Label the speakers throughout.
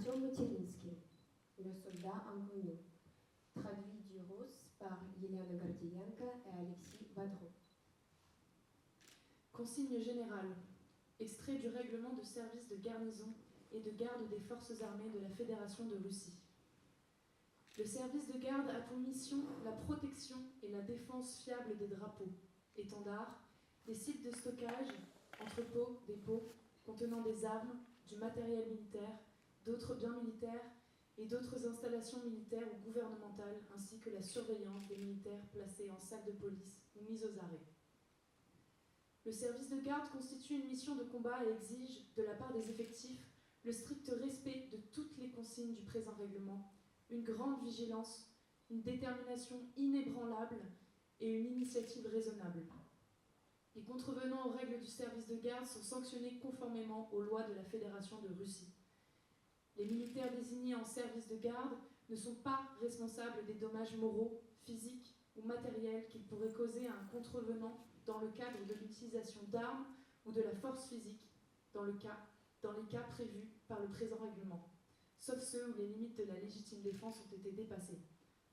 Speaker 1: Артем Материнский, le soldat inconnu, traduit du russe par Елена Гордиенко et Alexis Vadron.
Speaker 2: Consigne générale, extrait du règlement de service de garnison et de garde des forces armées de la Fédération de Russie. Le service de garde a pour mission la protection et la défense fiable des drapeaux, étendards, des sites de stockage, entrepôts, dépôts, contenant des armes, du matériel militaire, d'autres biens militaires et d'autres installations militaires ou gouvernementales, ainsi que la surveillance des militaires placés en salle de police ou mis aux arrêts. Le service de garde constitue une mission de combat et exige, de la part des effectifs, le strict respect de toutes les consignes du présent règlement, une grande vigilance, une détermination inébranlable et une initiative raisonnable. Les contrevenants aux règles du service de garde sont sanctionnés conformément aux lois de la Fédération de Russie. Les militaires désignés en service de garde ne sont pas responsables des dommages moraux, physiques ou matériels qu'ils pourraient causer à un contrevenant dans le cadre de l'utilisation d'armes ou de la force physique, dans les cas prévus par le présent règlement, sauf ceux où les limites de la légitime défense ont été dépassées,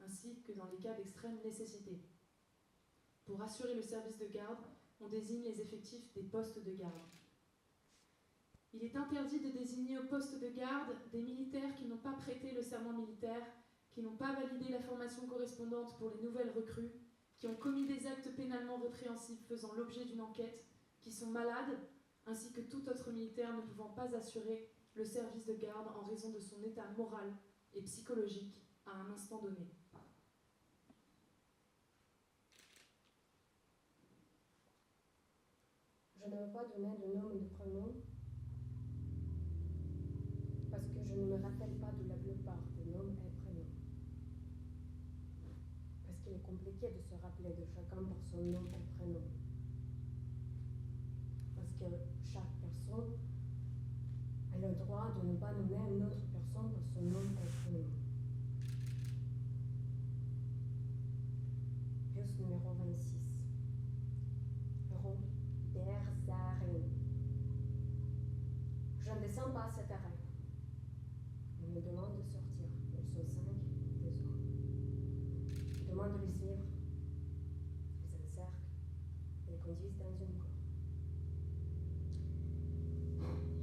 Speaker 2: ainsi que dans les cas d'extrême nécessité. Pour assurer le service de garde, on désigne les effectifs des postes de garde. Il est interdit de désigner au poste de garde des militaires qui n'ont pas prêté le serment militaire, qui n'ont pas validé la formation correspondante pour les nouvelles recrues, qui ont commis des actes pénalement répréhensibles faisant l'objet d'une enquête, qui sont malades, ainsi que tout autre militaire ne pouvant pas assurer le service de garde en raison de son état moral et psychologique à un instant donné.
Speaker 1: Je ne veux pas donner de nom et de prénom parce que je ne me rappelle pas de la plupart des noms et prénoms. Parce qu'il est compliqué de se rappeler de chacun par son nom et prénom. Parce que chaque personne a le droit de ne pas nommer une autre personne par son nom et prénom. Pièce numéro 26. Rue der Zarin. Je ne descends pas à cet arrêt. On me demande de sortir. Ils sont 5, des hommes. Je demande de les suivre. Ils encerclent et les conduisent dans une cour.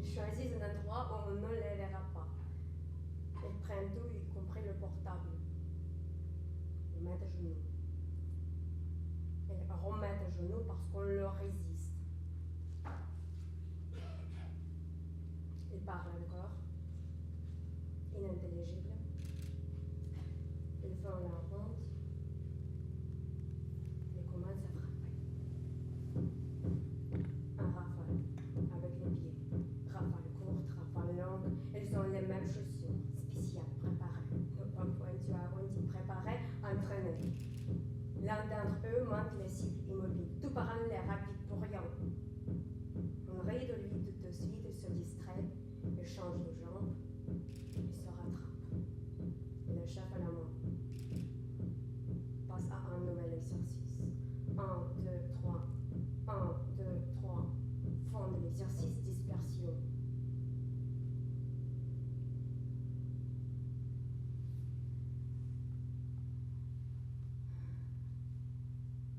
Speaker 1: Ils choisissent un endroit où on ne les verra pas. Ils prennent tout, y compris le portable. Ils mettent à genoux. Ils remettent à genoux parce qu'on leur résiste. Ils parlent encore. Inintelligible. Ils font la honte. Ils commencent à frapper. Un rafale avec les pieds. Rafale courte, rafale longue. Ils ont les mêmes chaussures, spéciales, préparées. Pas pointues, arrondies, préparées, entraînées. L'un d'entre eux manque les cibles immobiles. Tout parallèle, rapide, pour rien. On rit de lui tout de suite, il se distrait. Il change de jambe, il se rattrape. Il a le chef à la main. Passe à un nouvel exercice. 1, 2, 3. 1, 2, 3. Fond de l'exercice, dispersion.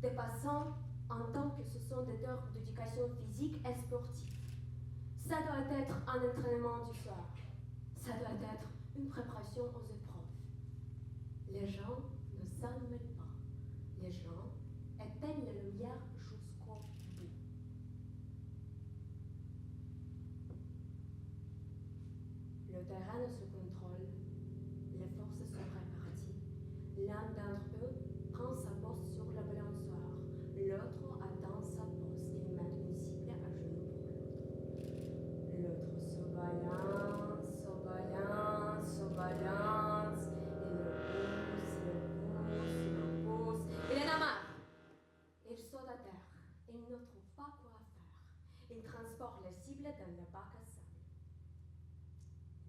Speaker 1: Des passants entendent que ce sont des heures d'éducation physique et sportive. Ça doit être un entraînement du soir. Ça doit être une préparation aux épreuves. Les gens ne s'en mêlent pas. Les gens éteignent la lumière jusqu'au bout. Le terrain se contrôle. Les forces sont réparties. L'un d'entre eux prend sa poste sur la balançoire. L'autre attend sa poste. Ils mettent une cible à genoux pour l'autre. L'autre se balance, se balance, se balance. Il le pousse. Il en a marre. Il saute à terre. Il ne trouve pas quoi faire. Il transporte la cible dans le bac à sable.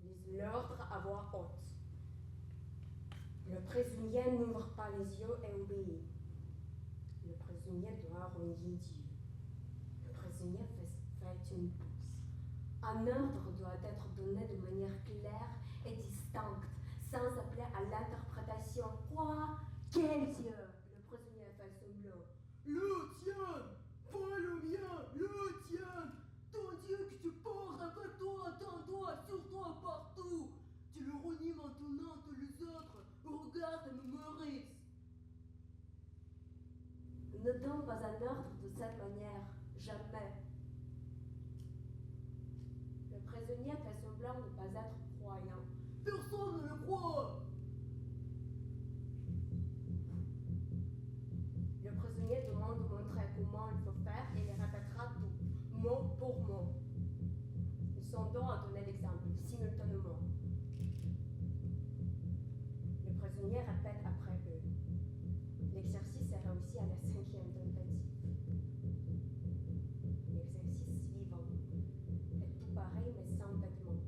Speaker 1: Il dit l'ordre à voix haute. Le prisonnier n'ouvre pas les yeux et obéit. Le prisonnier doit rogner Dieu. Le prisonnier fait une pause. Un ordre doit être donné de manière claire et instinct, sans appeler à l'interprétation. Quoi? Quels yeux? Le prisonnier fait semblant.
Speaker 3: Le tien, pas le mien, le tien. Ton Dieu que tu portes avec toi, dans toi, sur toi, partout. Tu le renies maintenant que les autres. Regarde Maurice.
Speaker 1: Ne donne pas un ordre de cette manière, jamais. Le prisonnier fait semblant de ne pas être croyant.
Speaker 3: Personne ne le croit.
Speaker 1: Le prisonnier demande de montrer comment il faut faire et il répétera tout, mot pour mot. Ils sont donc à donner l'exemple, simultanément. Le prisonnier répète après eux. L'exercice est réussi à la 5e tentative. L'exercice suivant est tout pareil mais sans vêtements.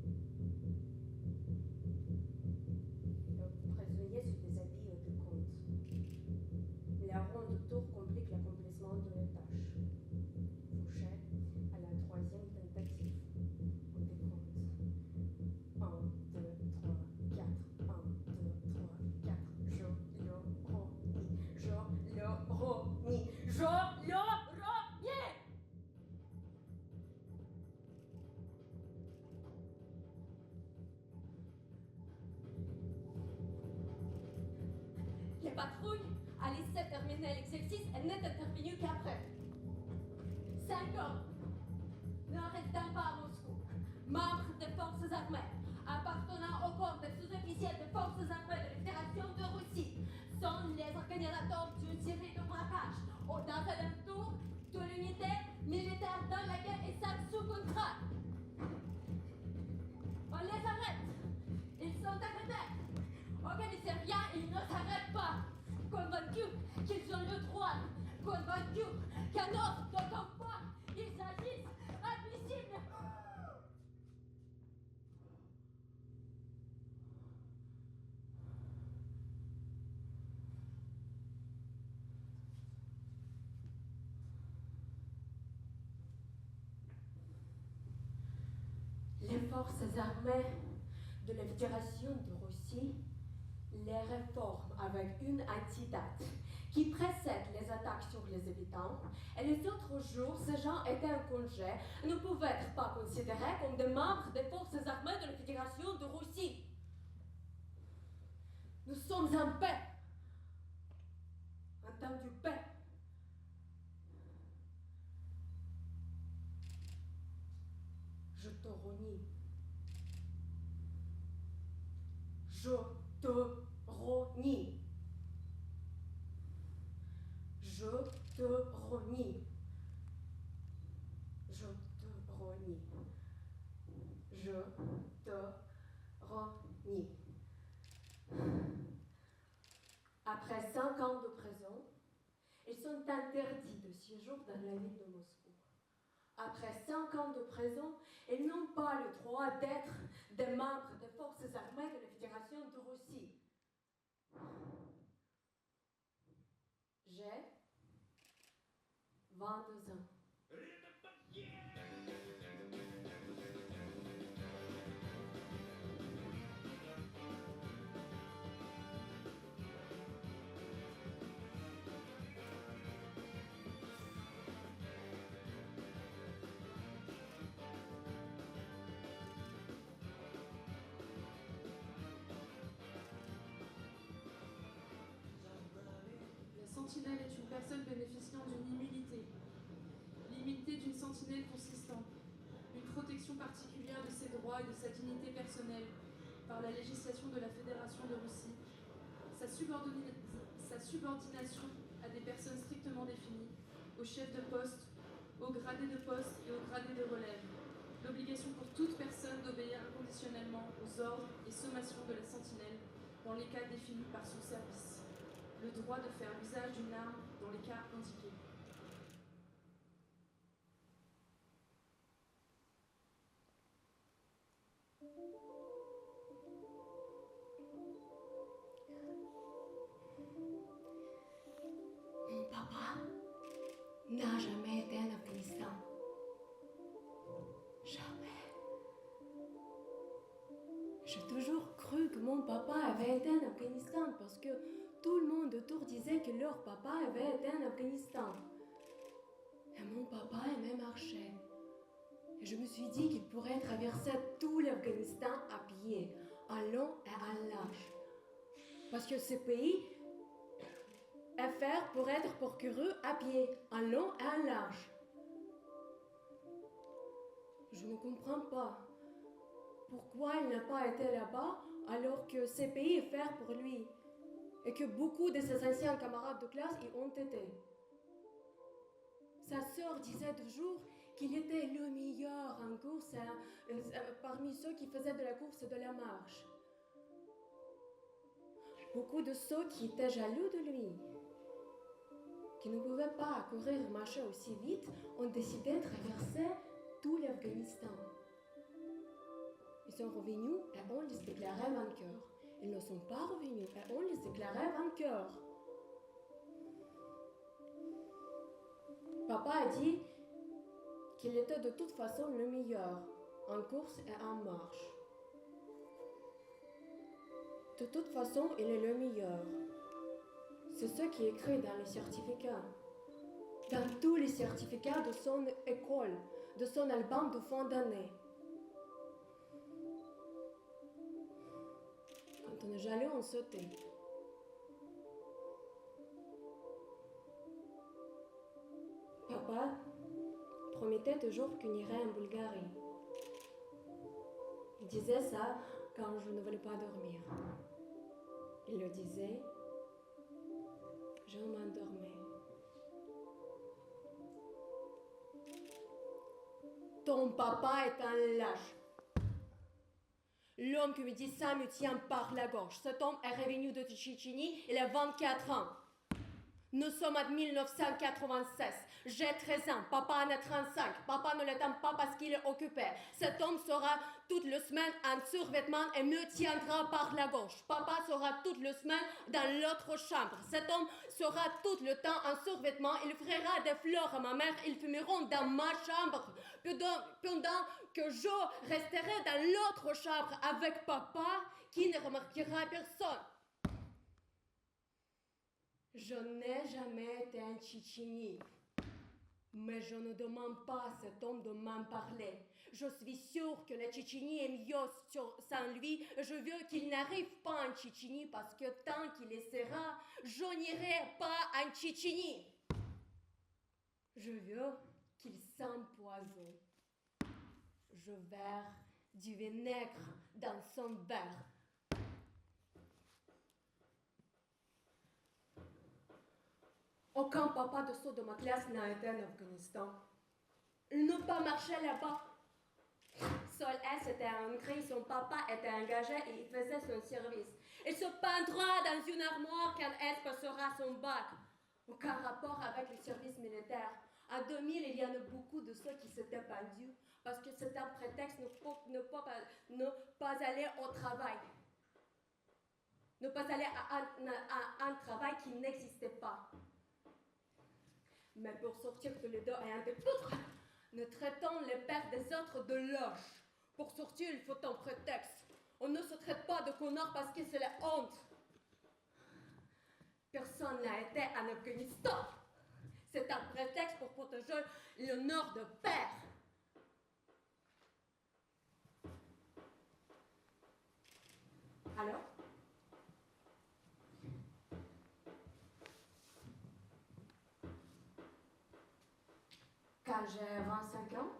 Speaker 1: Le prisonnier se déshabille au décompte. La ronde tour complique l'accomplissement de la tâche. Fouché à la 3e tentative. On décompte. 1, 2, 3, 4. 1, 2, 3, 4. Je, le, ro, ni. Je, le, ro, ni. Je, le, ro, ni. Les patrouilles a laissé terminer l'exercice et n'est intervenu qu'après. 5 hommes ne restant pas à Moscou, membres des forces armées, appartenant au corps des sous-officiers des forces armées de la Fédération de Russie, sont les organisateurs d'une série de braquages dans un tour de l'unité militaire dans laquelle ils sont sous contrat. On les arrête. Ils sont arrêtés. Au commissariat, ils ne s'arrêtent pas. Convaincus qu'ils ont le droit. Convaincus qu'un autre de combat, ils agissent admissibles. Les forces armées de la Fédération de Russie les réforment avec une antidate qui précède les attaques sur les habitants, et les autres jours, ces gens étaient en congé et ne pouvaient être pas considérés comme des membres des forces armées de la Fédération de Russie. Nous sommes en paix. En temps de paix. Je te renie. Je te renie. Je te renie. Je te renie. Je te renie. Après 5 ans de prison, ils sont interdits de séjour dans la ville de Moscou. Après 5 ans de prison, ils n'ont pas le droit d'être des membres des forces armées de la Fédération de Russie. J'ai 22 ans.
Speaker 2: La sentinelle est une personne bénéficiant d'une immunité. L'immunité d'une sentinelle consiste en une protection particulière de ses droits et de sa dignité personnelle par la législation de la Fédération de Russie, sa subordination à des personnes strictement définies, aux chefs de poste, aux gradés de poste et aux gradés de relève, l'obligation pour toute personne d'obéir inconditionnellement aux ordres et sommations de la sentinelle dans les cas définis par son service, le droit de faire usage d'une arme dans les cas indiqués.
Speaker 1: Mon papa n'a jamais été en Afghanistan. Jamais. J'ai toujours cru cru que mon papa avait été en Afghanistan parce que tout le monde autour disait que leur papa avait été en Afghanistan. Et mon papa aimait marcher. Et je me suis dit qu'il pourrait traverser tout l'Afghanistan à pied, en long et en large. Parce que ce pays est fait pour être parcouru à pied, en long et en large. Je ne comprends pas pourquoi il n'a pas été là-bas alors que ce pays est fait pour lui et que beaucoup de ses anciens camarades de classe y ont été. Sa sœur disait toujours qu'il était le meilleur en course parmi ceux qui faisaient de la course et de la marche. Beaucoup de ceux qui étaient jaloux de lui, qui ne pouvaient pas courir et marcher aussi vite, ont décidé de traverser tout l'Afghanistan. Ils sont revenus et on les déclarait vainqueurs. Ils ne sont pas revenus et on les déclarait vainqueurs. Papa a dit qu'il était de toute façon le meilleur en course et en marche. De toute façon, il est le meilleur. C'est ce qui est écrit dans les certificats. Dans tous les certificats de son école, de son album de fin d'année. Quand on est jaloux, on saute. Papa promettait toujours qu'on irait en Bulgarie. Il disait ça quand je ne voulais pas dormir. Il le disait, je m'endormais. Ton papa est un lâche. L'homme qui me dit ça me tient par la gorge. Cet homme est revenu de Tchétchénie, il a 24 ans. Nous sommes en 1996. J'ai 13 ans. Papa en a 35. Papa ne l'attend pas parce qu'il est occupé. Cet homme sera toute la semaine en survêtement et me tiendra par la gauche. Papa sera toute la semaine dans l'autre chambre. Cet homme sera tout le temps en survêtement. Il fera des fleurs à ma mère. Ils fumeront dans ma chambre. Pendant que je resterai dans l'autre chambre avec papa qui ne remarquera personne. Je n'ai jamais été en Tchétchénie, mais je ne demande pas à cet homme de m'en parler. Je suis sûre que la Tchétchénie est mieux sans lui. Je veux qu'il n'arrive pas en Tchétchénie parce que tant qu'il essaiera, je n'irai pas en Tchétchénie. Je veux qu'il s'empoisonne. Je verse du vinaigre dans son verre. Aucun papa de ceux de ma classe n'a été en Afghanistan. Il n'a pas marché là-bas. Seul S était en Hongrie, son papa était engagé et il faisait son service. Il se peindra dans une armoire quand S passera son bac. Aucun rapport avec le service militaire. En 2000, il y en a beaucoup de ceux qui s'étaient pendus parce que c'était un prétexte ne pas aller au travail. Ne pas aller à un travail qui n'existait pas. Mais pour sortir tous les deux et un des poutres, nous traitons les pères des autres de lâches. Pour sortir, il faut un prétexte. On ne se traite pas de connards parce que c'est la honte. Personne n'a été en Afghanistan. C'est un prétexte pour protéger l'honneur de père. Alors? Quand j'ai 25 ans,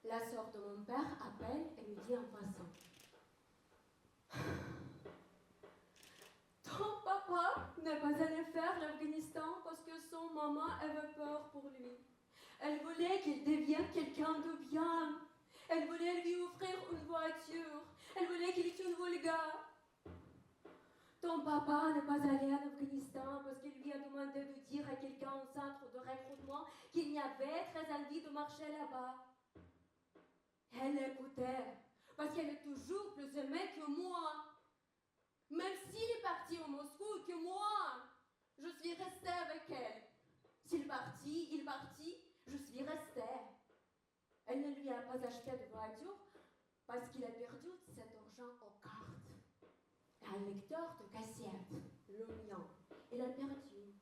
Speaker 1: la sœur de mon père appelle et me dit en passant: ton papa n'est pas allé faire l'Afghanistan parce que son maman avait peur pour lui. Elle voulait qu'il devienne quelqu'un de bien. Elle voulait lui offrir une voiture. Elle voulait qu'il tue une Volga. Ton papa n'est pas allé en Afghanistan parce qu'il lui a demandé de dire à quelqu'un au centre de recrutement qu'il n'y avait très envie de marcher là-bas. Elle écoutait parce qu'elle est toujours plus aimée que moi. Même s'il est parti au Moscou que moi, je suis restée avec elle. S'il est parti, je suis restée. Elle ne lui a pas acheté de voiture parce qu'il a perdu cet argent aux cartes. un lecteur de cassette, le mien. Il a perdu.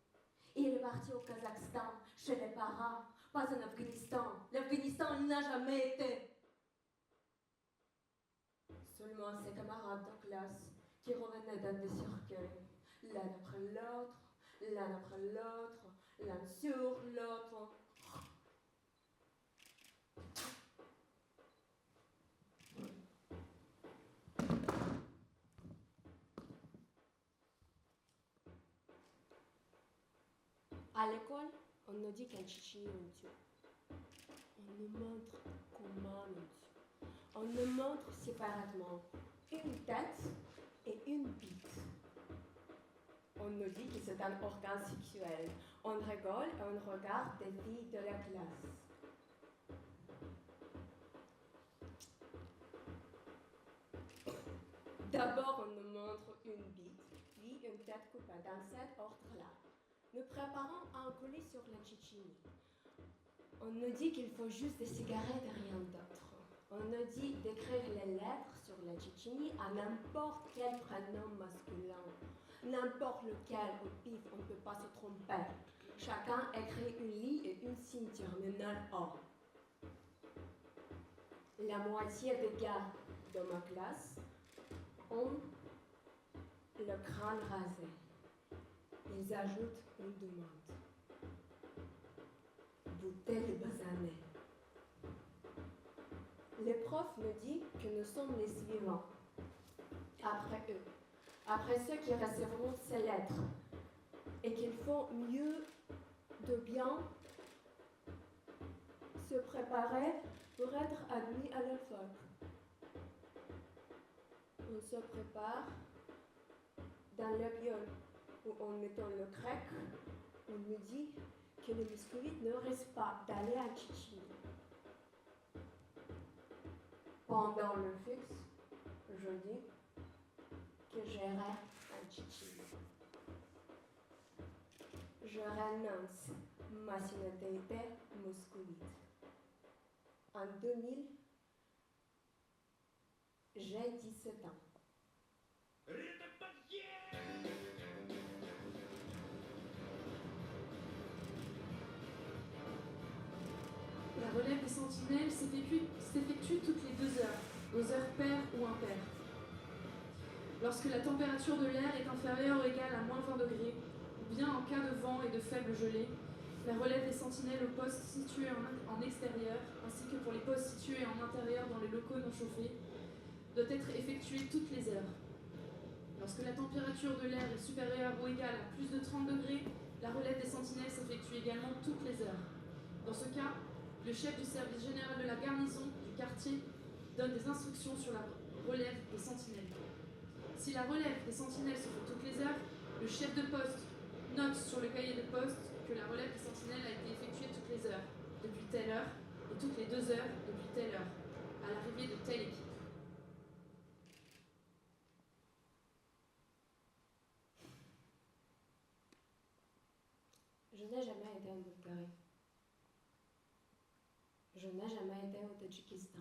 Speaker 1: Il est parti au Kazakhstan, chez les parents, pas en Afghanistan. L'Afghanistan n'a jamais été. Seulement ses camarades de classe qui revenaient dans des cercueils, l'un après l'autre, l'un après l'autre, l'un sur l'autre. À l'école, on nous dit qu'un Tchétchénie on tue. On nous montre comment on tue. On nous montre séparément une tête et une bite. On nous dit que c'est un organe sexuel. On rigole et on regarde des filles de la classe. D'abord, on nous montre une bite, puis une tête coupée dans cet ordre-là. Nous préparons un colis sur la Tchétchénie. On nous dit qu'il faut juste des cigarettes et rien d'autre. On nous dit d'écrire les lettres sur la Tchétchénie à n'importe quel prénom masculin. N'importe lequel, au pif, on ne peut pas se tromper. Chacun écrit une ligne et une signe terminale A. La moitié des gars de ma classe ont le crâne rasé. Ils ajoutent une demande. Bouteille de basané. Les profs nous disent que nous sommes les suivants. Après eux. Après ceux qui recevront ces lettres. Et qu'il faut mieux de bien se préparer pour être admis à la fac. On se prépare dans l'avion où en mettant le grec, on nous dit que les moscovites ne risquent pas d'aller à Tchétchénie. Pendant le fixe, je dis que j'irai à Tchétchénie. Je renonce ma nationalité moscovite. En 2000, j'ai 17 ans.
Speaker 2: La relève des sentinelles s'effectue toutes les 2 heures, aux heures paires ou impaires. Lorsque la température de l'air est inférieure ou égale à moins 20 degrés, ou bien en cas de vent et de faible gelée, la relève des sentinelles aux postes situés en extérieur, ainsi que pour les postes situés en intérieur dans les locaux non chauffés, doit être effectuée toutes les heures. Lorsque la température de l'air est supérieure ou égale à plus de 30 degrés, la relève des sentinelles s'effectue également toutes les heures. Dans ce cas, le chef du service général de la garnison du quartier donne des instructions sur la relève des sentinelles. Si la relève des sentinelles se fait toutes les heures, le chef de poste note sur le cahier de poste que la relève des sentinelles a été effectuée toutes les heures, depuis telle heure, et toutes les 2 heures, depuis telle heure, à l'arrivée de telle équipe.
Speaker 1: Je n'ai jamais été en Bulgarie. Je n'ai jamais été au Tadjikistan.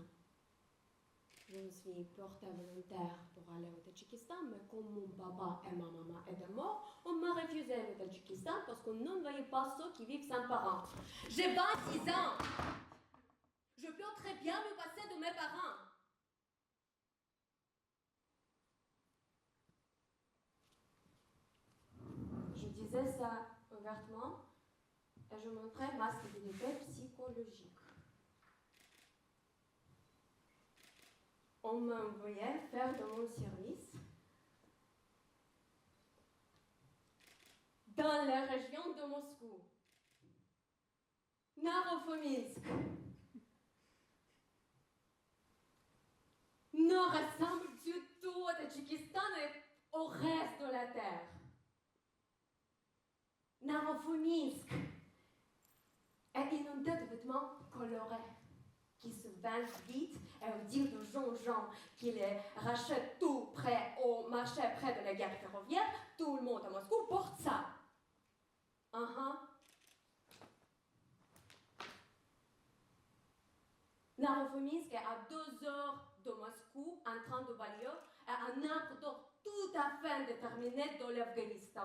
Speaker 1: Je me suis portée volontaire pour aller au Tadjikistan, mais comme mon papa et ma maman étaient morts, on m'a refusé le Tadjikistan parce qu'on n'envoyait pas ceux qui vivent sans parents. J'ai 26 ans. Je peux très bien me passer de mes parents. Je disais ça ouvertement et je montrais ma stabilité psychologique. On m'envoyait faire de mon service dans la région de Moscou, Narofominsk, ne ressemble du tout au Tadjikistan et au reste de la terre. Narofominsk est inondé de vêtements colorés qui se vendent vite et on dit de gens qui les rachètent tout près au marché près de la gare ferroviaire. Tout le monde à Moscou porte ça. Narofominsk est à 2 heures de Moscou en train de balayer et un arbre d'or tout tout à fait indéterminée dans l'Afghanistan.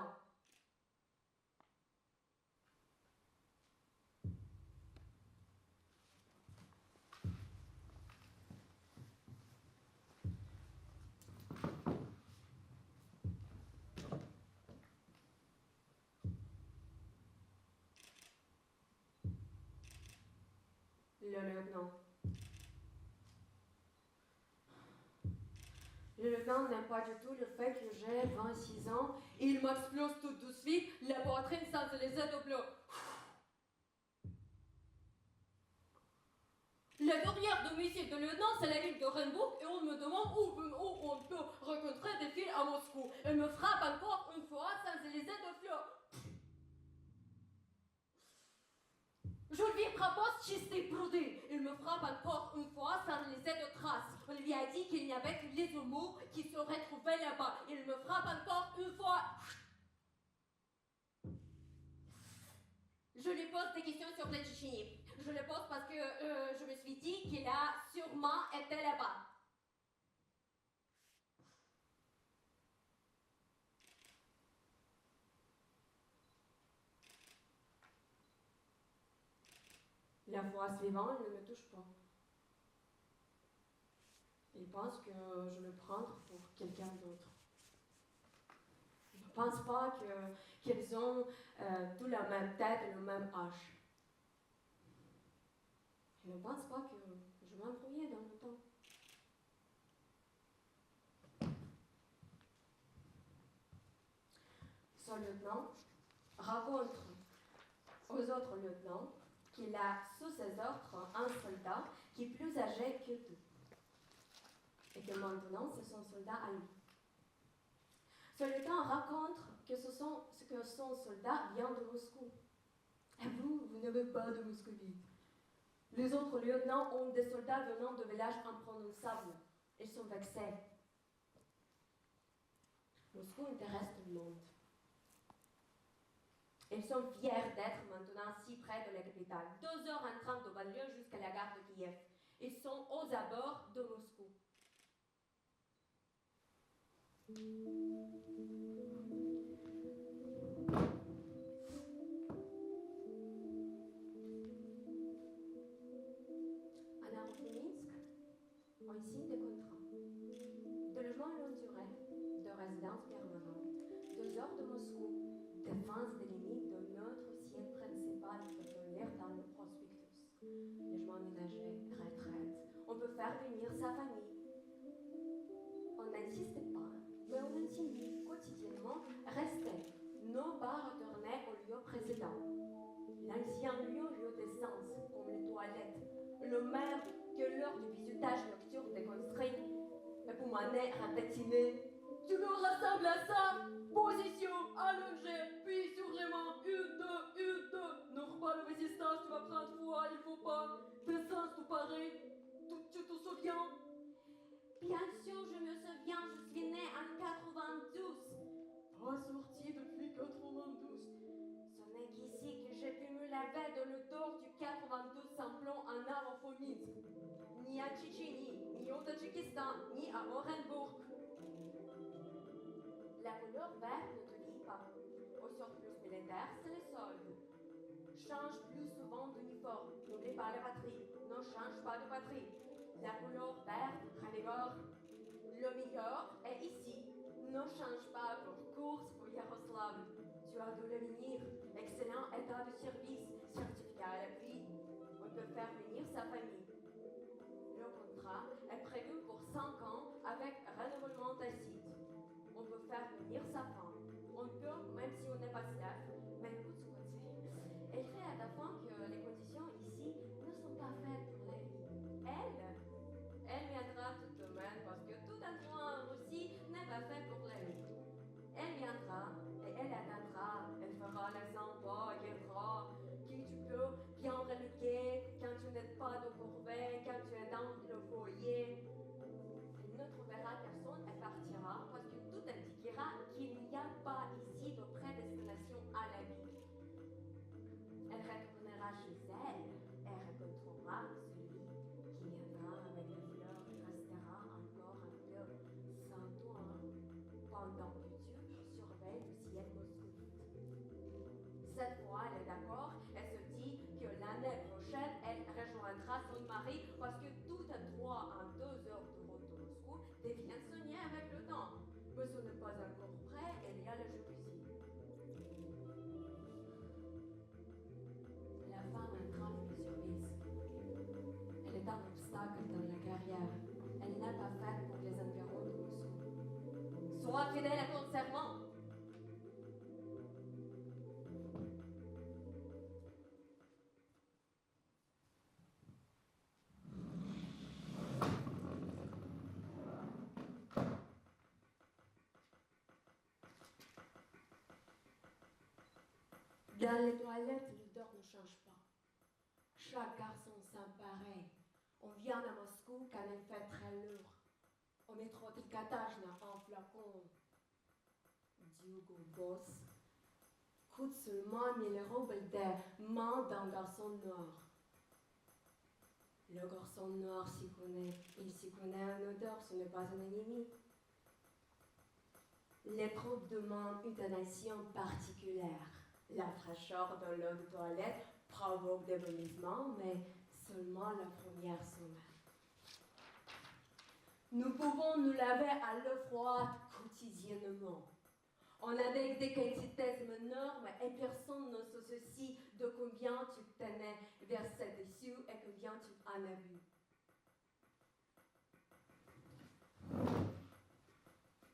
Speaker 1: Le lieutenant n'aime pas du tout le fait que j'ai 26 ans et il m'explose tout de suite la poitrine sans se laisser au bloc. La dernière domicile de lieutenant, c'est la ville d'Orenburg et on me demande où on peut rencontrer des filles à Moscou. Elle me frappe encore une fois sans se laisser de fleurs. Je lui propose чистый пруды. Il me frappe encore une fois sans laisser de traces. On lui a dit qu'il n'y avait que les homos qui seraient trouvés là-bas. Il me frappe encore une fois. Je lui pose des questions sur la Tchétchénie. Je les pose parce que je me suis dit qu'il a sûrement été là-bas. La fois suivante, il ne me touche pas. Il pense que je le prends pour quelqu'un d'autre. Il ne pense pas qu'ils ont tous la même tête et le même âge. Il ne pense pas que je m'embrouillais dans le temps. Ce lieutenant raconte aux autres lieutenants qu'il a sous ses ordres un soldat qui est plus âgé que tout. Et que maintenant, c'est son soldat à lui. Ce lieutenant raconte que son soldat vient de Moscou. Et vous n'avez pas de moscovite. Les autres lieutenants ont des soldats venant de villages imprononçables. Ils sont vexés. Moscou intéresse tout le monde. Ils sont fiers d'être maintenant si près de la capitale. 2 heures en train de banlieue jusqu'à la gare de Kiev. Ils sont aux abords de Moscou. En Minsk, on signe des contrats. De logement longue durée, de résidence permanente, 2 heures de Moscou, défense des limites de notre ciel principal que peut lire dans le prospectus. Logement ménager, retraite. On peut faire venir sa famille. On n'insiste pas, mais on insinue quotidiennement rester, non pas retourner au lieu précédent. L'ancien lieu d'essence, comme les toilettes, le même que l'heure du visitage nocturne déconstruit, et pour m'amener à patiner. Tu me ressembles à ça? Position allongée, puis sur les mains, U2. Normal résistance, tu vas prendre foi, il faut pas. Descente, tout pareil. Tu te souviens? Bien sûr, je me souviens, je suis née en 92. Pas sortie depuis 92. Ce n'est qu'ici que j'ai pu me laver de l'odeur du 92 semblant un Minsk. Ni à Tchétchénie, ni au Tadjikistan, ni à Orenburg. La couleur verte ne te dit pas. Au surplus militaire, c'est le solde. Change plus souvent d'uniforme. N'oublie pas la patrie. Ne change pas de patrie. La couleur verte revigore. Le meilleur est ici. Ne change pas pour course pour Yaroslav. Tu as de l'avenir. Excellent état de service. Certificat à l'appui. On peut faire venir sa famille. Le contrat est prévu pour 5 ans avec renouvellement tacite. On peut faire venir sa femme. On peut, même si on n'est pas slave. Mais écoute ce conseil. Écris à ta femme que les conditions ici ne sont pas faites pour la vie. Elle viendra tout de même parce que tout endroit en Russie n'est pas fait pour la vie. Elle viendra et elle attendra. Elle fera les emplois, elle dira qui tu peux bien reluquer quand tu n'es pas de corvée, quand tu es dans le foyer. Elle ne trouvera personne, elle partira parce que tout indiquera Dans les toilettes, l'odeur ne change pas. Chaque garçon sent pareil. On vient de Moscou quand il fait très lourd. Au métro Tricotagena, un flacon d'Hugo Boss coûte seulement 1000 roubles des mains d'un garçon noir. Le garçon noir s'y connaît. Il s'y connaît en odeur, ce n'est pas un ennemi. Les troupes demandent une donation particulière. La fraîcheur de l'eau de toilette provoque des vomissements, mais seulement la première semaine. Nous pouvons nous laver à l'eau froide quotidiennement. On avait des quantités énormes et personne ne se soucie de combien tu t'en es versé dessus et combien tu en as vu.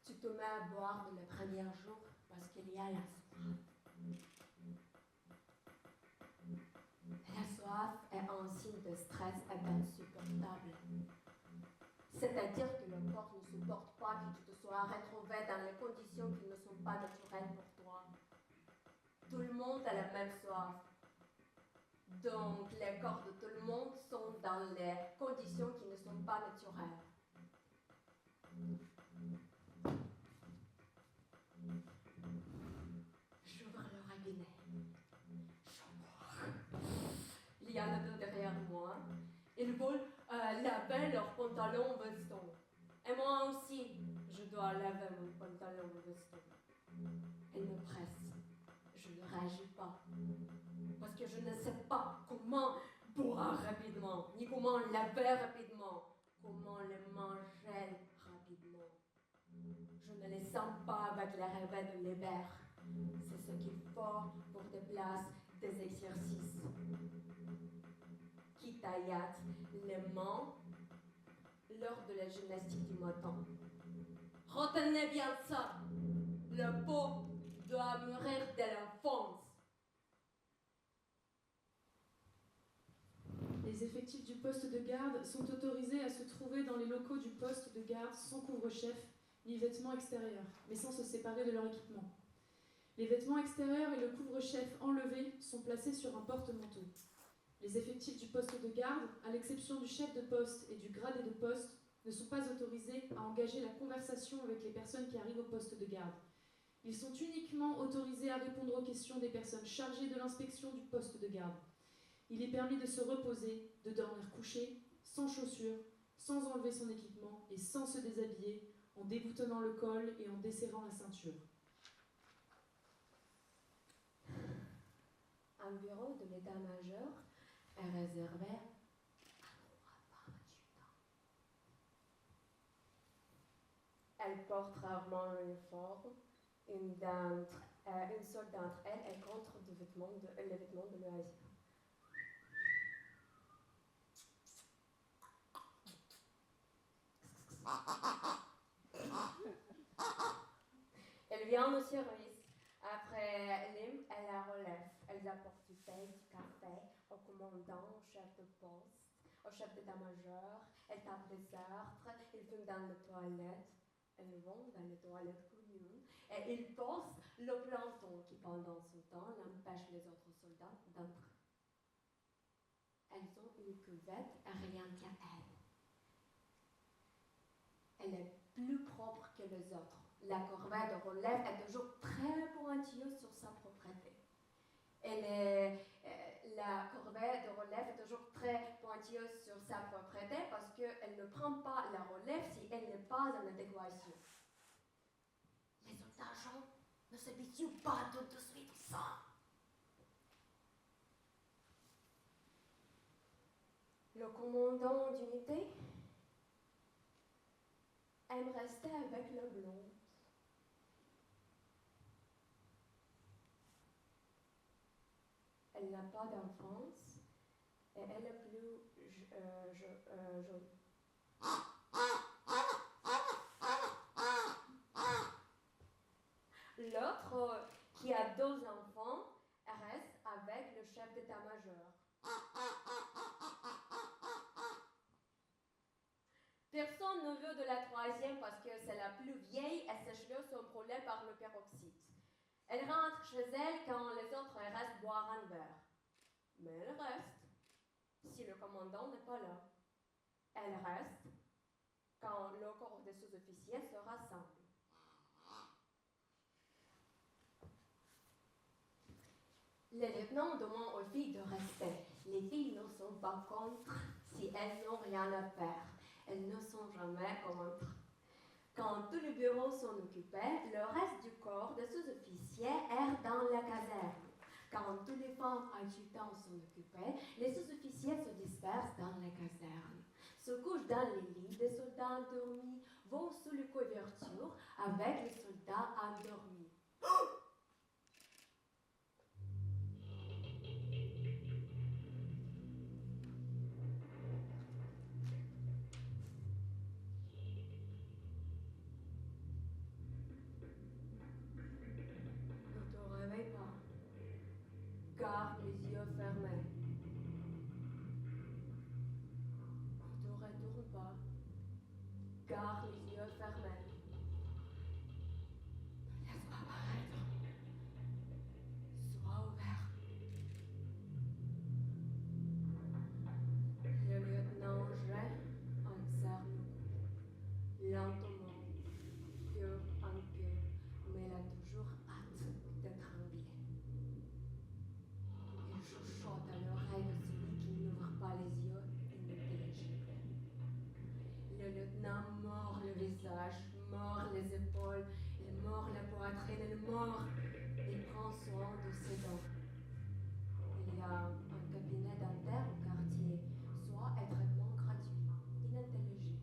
Speaker 1: Tu te mets à boire le premier jour parce qu'il y a la soif. La soif est un signe de stress et insupportable. C'est-à-dire que le corps ne supporte pas que tu te sois retrouvé dans les conditions qui ne sont pas naturelles pour toi. Tout le monde a la même soif. Donc, les corps de tout le monde sont dans les conditions qui ne sont pas naturelles. J'ouvre le robinet. Il y a le dos derrière moi. Ils veulent laver leurs pantalons veston. Et moi aussi, je dois laver mon pantalon veston. Ils me pressent. Je ne réagis pas. Parce que je ne sais pas comment boire rapidement, ni comment laver rapidement, comment les manger rapidement. Je ne les sens pas avec les rêves de l'hiver. C'est ce qu'il faut pour des places, des exercices. Qui tailladent les mains lors de la gymnastique du matin. Retenez bien ça. Le pot doit mûrir dès l'enfance.
Speaker 2: Les effectifs du poste de garde sont autorisés à se trouver dans les locaux du poste de garde sans couvre-chef ni vêtements extérieurs, mais sans se séparer de leur équipement. Les vêtements extérieurs et le couvre-chef enlevés sont placés sur un porte-manteau. Les effectifs du poste de garde, à l'exception du chef de poste et du gradé de poste, ne sont pas autorisés à engager la conversation avec les personnes qui arrivent au poste de garde. Ils sont uniquement autorisés à répondre aux questions des personnes chargées de l'inspection du poste de garde. Il est permis de se reposer, de dormir couché, sans chaussures, sans enlever son équipement et sans se déshabiller, en déboutonnant le col et en desserrant la ceinture.
Speaker 1: Un bureau de l'état-major est réservé à 3 femmes adjudants. Elles portent rarement l'uniforme. Une seule d'entre elles est contre les vêtements de loisirs. Elle vient au service. Après l'hymne, elle la relève. Elles apportent du thé, du café au commandant, au chef de poste, au chef d'état-major. Elles tapent des ordres. Ils fument dans les toilettes. Elles vont dans les toilettes communes. Et ils posent le planton qui, pendant ce temps, empêche les autres soldats d'entrer. Elles ont une cuvette et rien qu'à elles. Elle est plus propre que les autres. La corvée de relève est toujours très pointilleuse sur sa propreté. La corvée de relève est toujours très pointilleuse sur sa propreté parce qu'elle ne prend pas la relève si elle n'est pas en adéquation. Les autres agents ne s'habituent pas tout de suite à ça. Le commandant d'unité aime rester avec la blonde. Elle n'a pas d'enfance et elle est plus jolie. L'autre, qui a 2 enfants, reste avec le chef d'état-major. Personne ne veut de la troisième parce que c'est la plus vieille et ses cheveux sont brûlés par le peroxyde. Elle rentre chez elle quand les autres restent boire un verre. Mais elle reste si le commandant n'est pas là. Elle reste quand le corps des sous-officiers se rassemble. Les lieutenants demandent aux filles de rester. Les filles ne sont pas contre si elles n'ont rien à faire. Elles ne sont jamais contre. Quand tous les bureaux sont occupés, le reste du corps des sous-officiers erre dans la caserne. Quand toutes les femmes adjutants sont occupées, les sous-officiers se dispersent dans la caserne, se couchent dans les lits des soldats endormis, vont sous les couvertures avec les soldats endormis. Garde les yeux fermés. Ne te retourne pas. Garde les yeux fermés. Ne laisse pas paraître. Sois ouvert. Le lieutenant jette un cerveau. Lentement, peu en peu, mais il a toujours hâte de trembler. Il chuchote à l'oreille de celui qui n'ouvre pas les yeux inintelligible. Le lieutenant mord le visage, mord les épaules, il mord la poitrine, il mord. Il prend soin de ses dents. Il y a un cabinet dentaire au quartier, soit un traitement gratuit, inintelligible.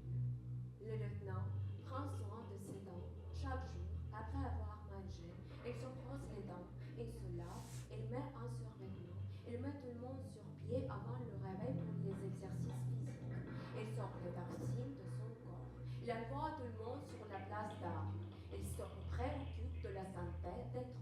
Speaker 1: Le lieutenant prend soin de ses dents chaque jour après avoir mangé. Il se brosse les dents, il se lave, il met un survêtement. Il met tout le monde sur pied avant le réveil pour les exercices physiques. Il sort les toxines de son corps. Il envoie tout le monde sur la place d'armes. Il se préoccupe de la santé des troupes.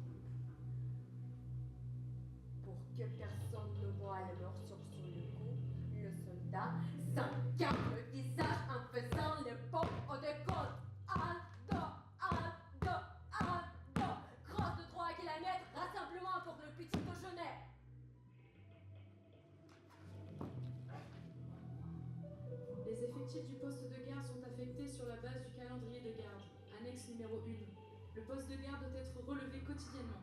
Speaker 1: Pour que personne ne voie les morsures sur le cou, le soldat s'encarne le visage en faisant les pompes au décompte. 1, 2, 1, 2, 1, 2. Crosse de 3 km, rassemblement pour le petit déjeuner.
Speaker 2: Les effectifs du poste de garde sont affectés sur la base du calendrier de garde, annexe numéro 1. Le poste de garde doit être relevé quotidiennement.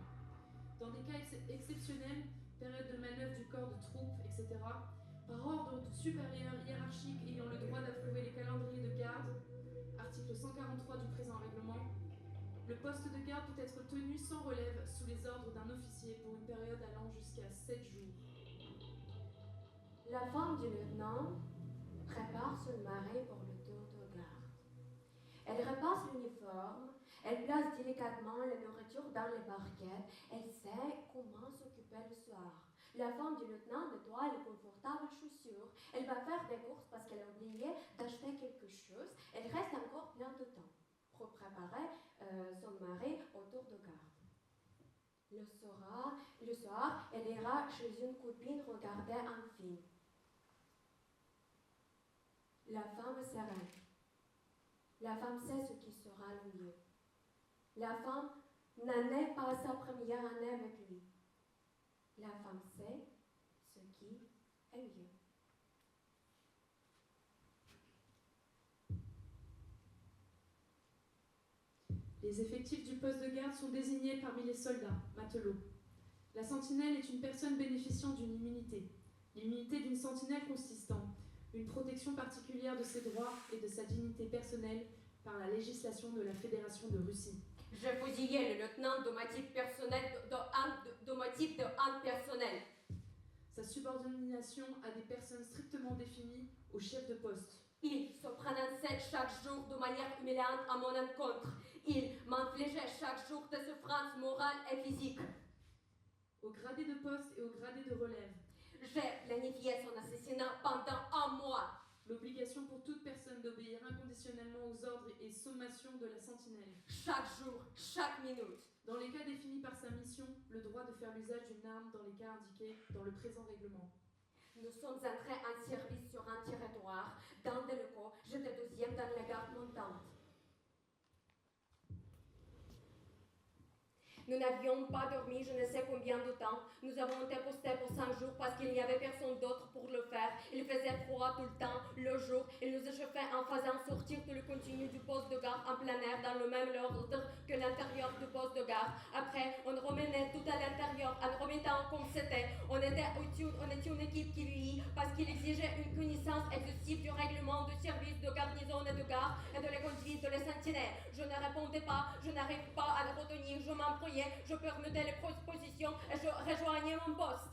Speaker 2: Dans des cas exceptionnels, période de manœuvre du corps de troupes, etc., par ordre supérieur hiérarchique ayant le droit d'approuver les calendriers de garde, article 143 du présent règlement, le poste de garde peut être tenu sans relève sous les ordres d'un officier pour une période allant jusqu'à 7 jours.
Speaker 1: La femme du lieutenant prépare son mari pour le tour de garde. Elle repasse l'uniforme, elle place délicatement la nourriture dans les barquettes, elle sait comment s'occuper le soir. La femme du lieutenant nettoie les confortables chaussures, elle va faire des courses parce qu'elle a oublié d'acheter quelque chose, elle reste encore plein de temps pour préparer son mari au tour de garde. Le soir, elle ira chez une copine regarder un film. La femme est sereine. La femme sait ce qui sera le mieux. La femme n'en est pas à sa première année avec lui. La femme sait ce qui est mieux.
Speaker 2: Les effectifs du poste de garde sont désignés parmi les soldats, matelots. La sentinelle est une personne bénéficiant d'une immunité. L'immunité d'une sentinelle consiste en une protection particulière de ses droits et de sa dignité personnelle par la législation de la Fédération de Russie.
Speaker 1: J'ai fusillé le lieutenant de motif personnel, de motif de haine personnelle.
Speaker 2: Sa subordination à des personnes strictement définies au chef de poste.
Speaker 1: Il se prononçait chaque jour de manière humiliante à mon encontre. Il m'infligeait chaque jour des souffrances morales et physiques.
Speaker 2: Au gradé de poste et au gradé de relève.
Speaker 1: J'ai planifié son assassinat pendant un mois.
Speaker 2: L'obligation pour toute personne d'obéir inconditionnellement aux ordres et sommations de la sentinelle.
Speaker 1: Chaque jour, chaque minute.
Speaker 2: Dans les cas définis par sa mission, le droit de faire l'usage d'une arme dans les cas indiqués dans le présent règlement.
Speaker 1: Nous sommes entrés en service sur un territoire. Dans des locaux, j'étais deuxième dans la garde montante. Nous n'avions pas dormi je ne sais combien de temps. Nous avons été postés pour 5 jours parce qu'il n'y avait personne d'autre pour le faire. Il faisait froid tout le temps, le jour. Il nous échauffait en faisant sortir tout le contenu du poste de gare en plein air dans le même ordre que l'intérieur du poste de gare. Après, on remenait tout à l'intérieur en remettant comme c'était. On était une équipe qui vieillit parce qu'il exigeait une connaissance exhaustive du règlement du service de garnison et de gare et de la conduite de les sentinelles. Je ne répondais pas, je n'arrivais pas à le retenir, je m'embrouillais, je permettais les positions et je rejoignais mon poste.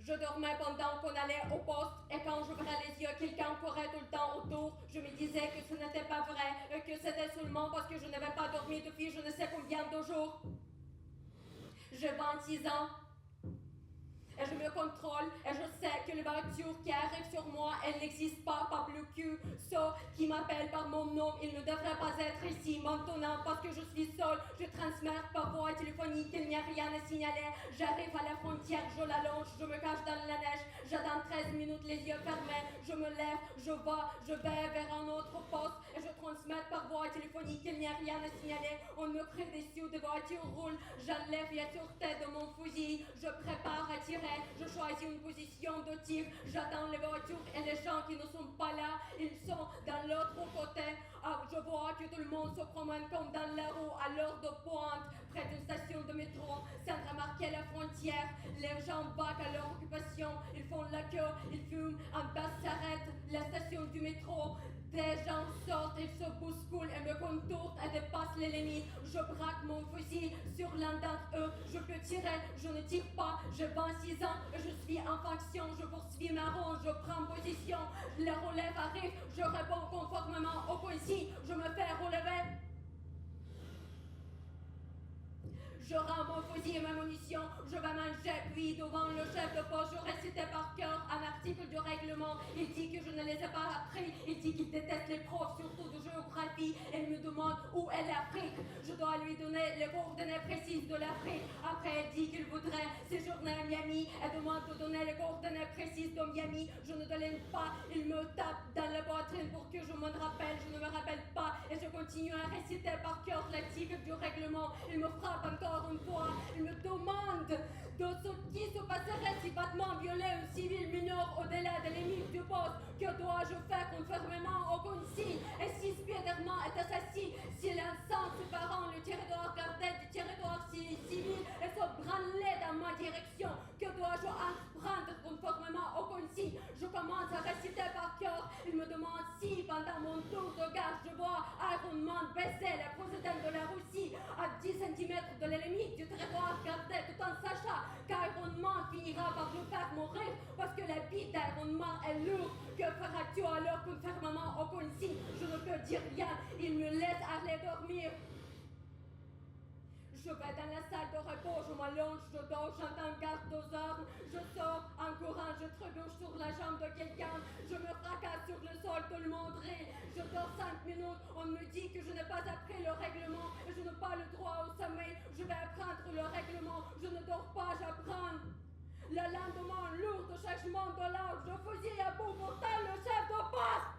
Speaker 1: Je dormais pendant qu'on allait au poste et quand j'ouvrais les yeux, quelqu'un courait tout le temps autour. Je me disais que ce n'était pas vrai et que c'était seulement parce que je n'avais pas dormi depuis je ne sais combien de jours. J'ai 26 ans. Et je me contrôle et je sais que les voitures qui arrivent sur moi, elles n'existent pas plus que ceux qui m'appellent par mon nom. Ils ne devraient pas être ici maintenant parce que je suis seule. Je transmets par voie téléphonique, il n'y a rien à signaler. J'arrive à la frontière, je la longe, je me cache dans la neige. J'attends 13 minutes, les yeux fermés. Je me lève, je vais vers un autre poste et je transmets par voie téléphonique, il n'y a rien à signaler. On me crie dessus, des voitures roulent. J'enlève la sûreté de mon fusil. Je prépare à tirer. Je choisis une position de tir, j'attends les voitures et les gens qui ne sont pas là, ils sont dans l'autre côté. Je vois que tout le monde se promène comme dans la roue à l'heure de pointe, près d'une station de métro, sans remarquer la frontière. Les gens vaquent à leur occupation, ils font la queue, ils fument, un bus s'arrête, la station du métro. Des gens sortent, ils se bousculent et me contournent et dépassent les limites. Je braque mon fusil sur l'un d'entre eux. Je peux tirer, je ne tire pas. J'ai 26 ans et je suis en faction. Je poursuis ma ronde, je prends position. La relève arrive, je réponds conformément aux consignes. Je me fais relever. Je rends mon fusil et ma munition, je vais manger, puis devant le chef de poste, je récitais par cœur un article du règlement. Il dit que je ne les ai pas appris, il dit qu'il déteste les profs, surtout de géographie, et il me demande où est l'Afrique. Je dois lui donner les coordonnées précises de l'Afrique. Après, il dit qu'il voudrait séjourner à Miami et demande de donner les coordonnées précises de Miami. Je ne donne pas, il me tape dans la poitrine pour que je m'en rappelle, je ne me rappelle pas, et je continue à réciter par cœur l'article du règlement. Il me frappe encore une fois, il me demande de ce qui se passerait si Batman violait un civil mineur au-delà des limites du poste. Que dois-je faire conformément aux consignes? Et si Spider-Man est assassiné, si l'ensemble séparant le territoire gardé du territoire civil et se branlait dans ma direction, que dois-je prendre conformément aux consignes? Je commence à réciter par cœur. Il me demande si, pendant mon tour de garde, je vois Iron Man baisser la présidente de la Russie à 10 cm de la limite du territoire gardé, tout en sachant qu'Iron Man finira par le faire mourir parce que la vie d'Iron Man est lourde. Que feras-tu alors conformément aux consignes? Je ne peux dire rien, il me laisse aller dormir. Je vais dans la salle de repos, je m'allonge, je dors, j'entends garde aux armes, je sors en courant, je trébuche sur la jambe de quelqu'un, je me fracasse sur le sol, tout le monde rit, je dors 5 minutes, on me dit que je n'ai pas appris le règlement et je n'ai pas le droit au sommeil, je vais apprendre le règlement, je ne dors pas, j'apprends. Le lendemain, lourd de changement de l'âge, je fusille à bout mortel le chef de poste.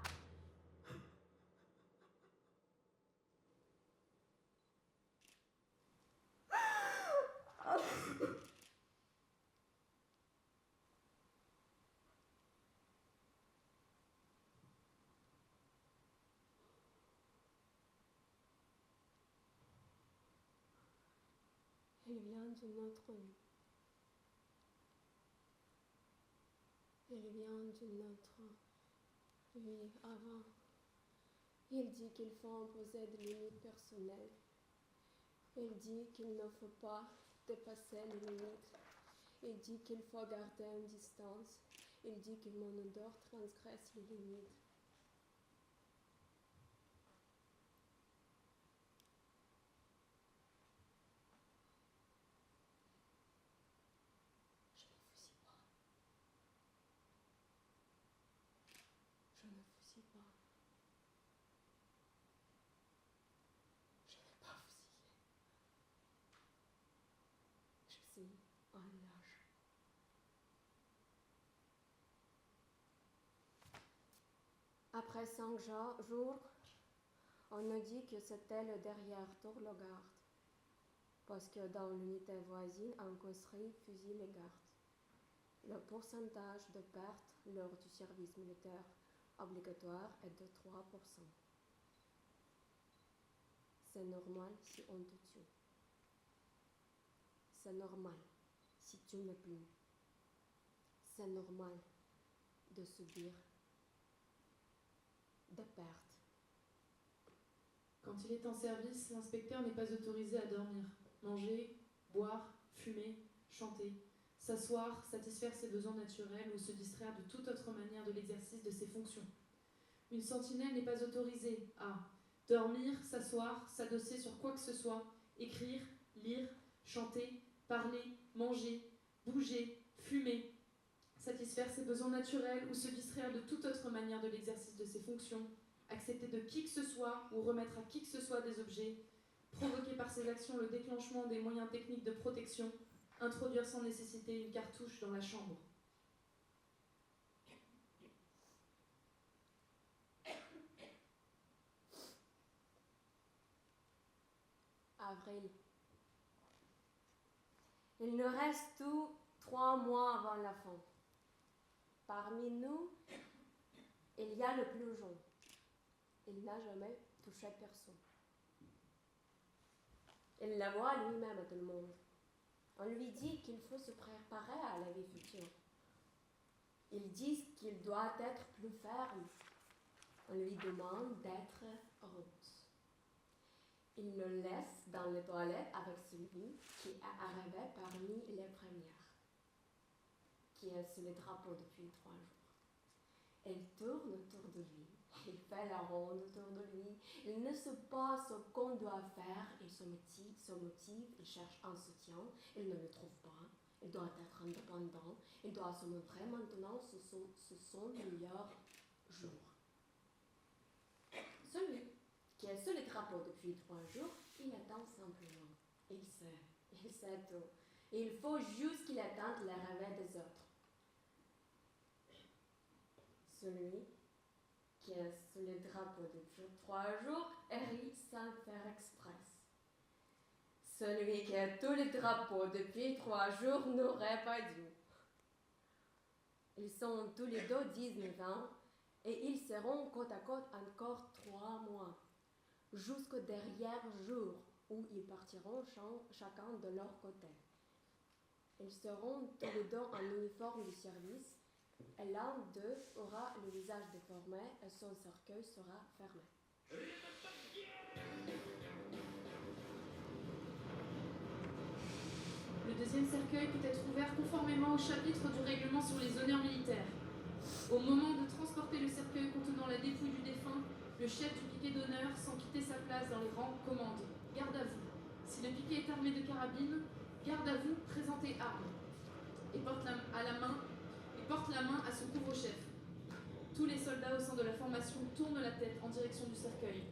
Speaker 4: Il vient d'une autre vie. Il vient d'une autre vie avant. Il dit qu'il faut imposer des limites personnelles. Il dit qu'il ne faut pas dépasser les limites. Il dit qu'il faut garder une distance. Il dit que mon odeur transgresse les limites. Je ne fusille pas. Je ne vais pas fusiller. Je suis un lâche. Après 5 jours, on nous dit que c'était le derrière d'Orlogard. parce que dans l'unité voisine, un conscrit fusille les gardes. Le pourcentage de pertes lors du service militaire obligatoire est de 3%. C'est normal si on te tue. C'est normal si tu n'es plus. C'est normal de subir des pertes.
Speaker 2: Quand il est en service, l'inspecteur n'est pas autorisé à dormir, manger, boire, fumer, chanter, s'asseoir, satisfaire ses besoins naturels ou se distraire de toute autre manière de l'exercice de ses fonctions. Une sentinelle n'est pas autorisée à dormir, s'asseoir, s'adosser sur quoi que ce soit, écrire, lire, chanter, parler, manger, bouger, fumer, satisfaire ses besoins naturels ou se distraire de toute autre manière de l'exercice de ses fonctions, accepter de qui que ce soit ou remettre à qui que ce soit des objets, provoquer par ses actions le déclenchement des moyens techniques de protection, introduire sans nécessité une cartouche dans la chambre.
Speaker 4: Avril. Il nous reste tout 3 mois avant la fin. Parmi nous, il y a le plus jeune. Il n'a jamais touché personne. Il l'avoue lui-même à tout le monde. On lui dit qu'il faut se préparer à la vie future. Ils disent qu'il doit être plus ferme. On lui demande d'être rose. Il le laisse dans les toilettes avec celui qui est arrivé parmi les premières, qui est sur le drapeau depuis 3 jours. Elle tourne autour de lui. Il fait la ronde autour de lui. Il ne sait pas ce qu'on doit faire. Il se motive, il cherche un soutien. Il ne le trouve pas. Il doit être indépendant. Il doit se montrer maintenant. Ce sont les meilleurs jours. Celui qui est sur le drapeau depuis 3 jours, il attend simplement. Il sait tout. Il faut juste qu'il attende le réveil des autres. Celui qui est sous le drapeau depuis 3 jours rit sans faire exprès. Celui qui a tous les drapeaux depuis 3 jours n'aurait pas dû. Ils sont tous les deux 19 ans et ils seront côte à côte encore 3 mois, jusqu'au dernier jour où ils partiront chacun de leur côté. Ils seront tous les deux en uniforme de service. Et l'un d'eux aura le visage déformé et son cercueil sera fermé.
Speaker 2: Le deuxième cercueil peut être ouvert conformément au chapitre du règlement sur les honneurs militaires. Au moment de transporter le cercueil contenant la dépouille du défunt, le chef du piquet d'honneur, sans quitter sa place dans les rangs, commande « Garde à vous ». Si le piquet est armé de carabine, garde à vous, présentez armes. Et porte la main à son couvre-chef. Tous les soldats au sein de la formation tournent la tête en direction du cercueil.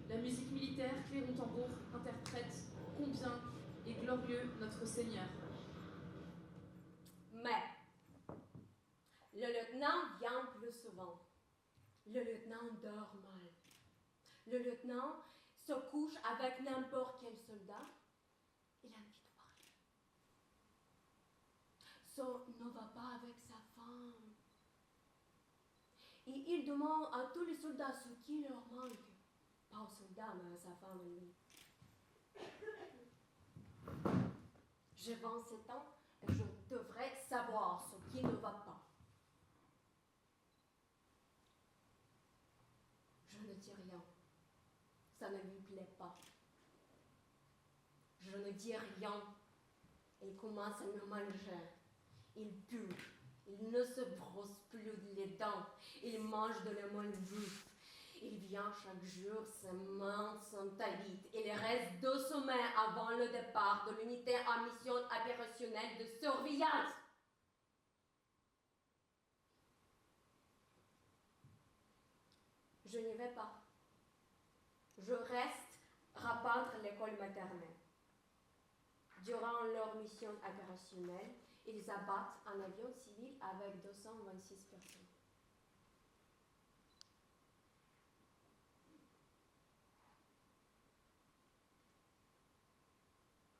Speaker 2: La musique militaire, clairon tambour, interprète « Combien est glorieux notre Seigneur ».
Speaker 4: Mais le lieutenant vient plus souvent. Le lieutenant dort mal. Le lieutenant se couche avec n'importe quel soldat. Il a envie de parler. Ça ne va pas avec sa femme. Et il demande à tous les soldats ce qui leur manque. Pas aux soldats, mais à sa femme, lui. J'ai 27 ans et je devrais savoir ce qui ne va pas. Je ne dis rien. Ça ne lui plaît pas. Je ne dis rien. Il commence à me manger. Il pue. Il ne se brosse plus les dents. Il mange de la malbouffe. Il vient chaque jour, ses mains sont talites. Il reste 2 semaines avant le départ de l'unité en mission opérationnelle de surveillance. Je n'y vais pas. Je reste répandre l'école maternelle. Durant leur mission opérationnelle, ils abattent un avion civil avec 226 personnes.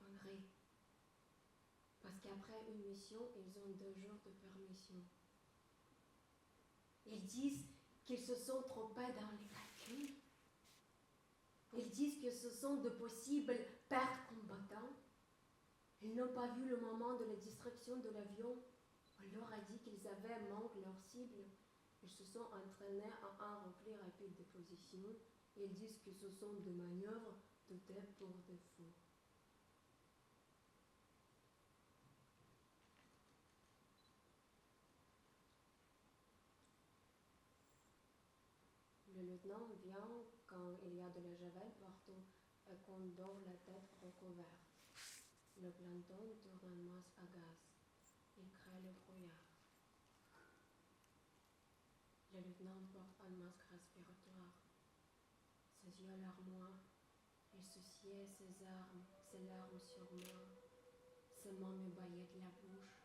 Speaker 4: On qu'après une mission, ils ont 2 jours de permission. Ils disent qu'ils se sont trompés dans les calculs. Ils disent que ce sont de possibles pertes combattantes. Ils n'ont pas vu le moment de la distraction de l'avion. On leur a dit qu'ils avaient manqué leur cible. Ils se sont entraînés à un repli rapide de position. Ils disent que ce sont des manœuvres de tête pour défaut. Le lieutenant vient quand il y a de la javel partout et qu'on dort la tête recouverte. Le planton tourne un masque à gaz. Il crée le brouillard. Le lieutenant porte un masque respiratoire. Ses yeux larmois. Il souciait ses larmes sur moi. Ses mains me baillaient de la bouche.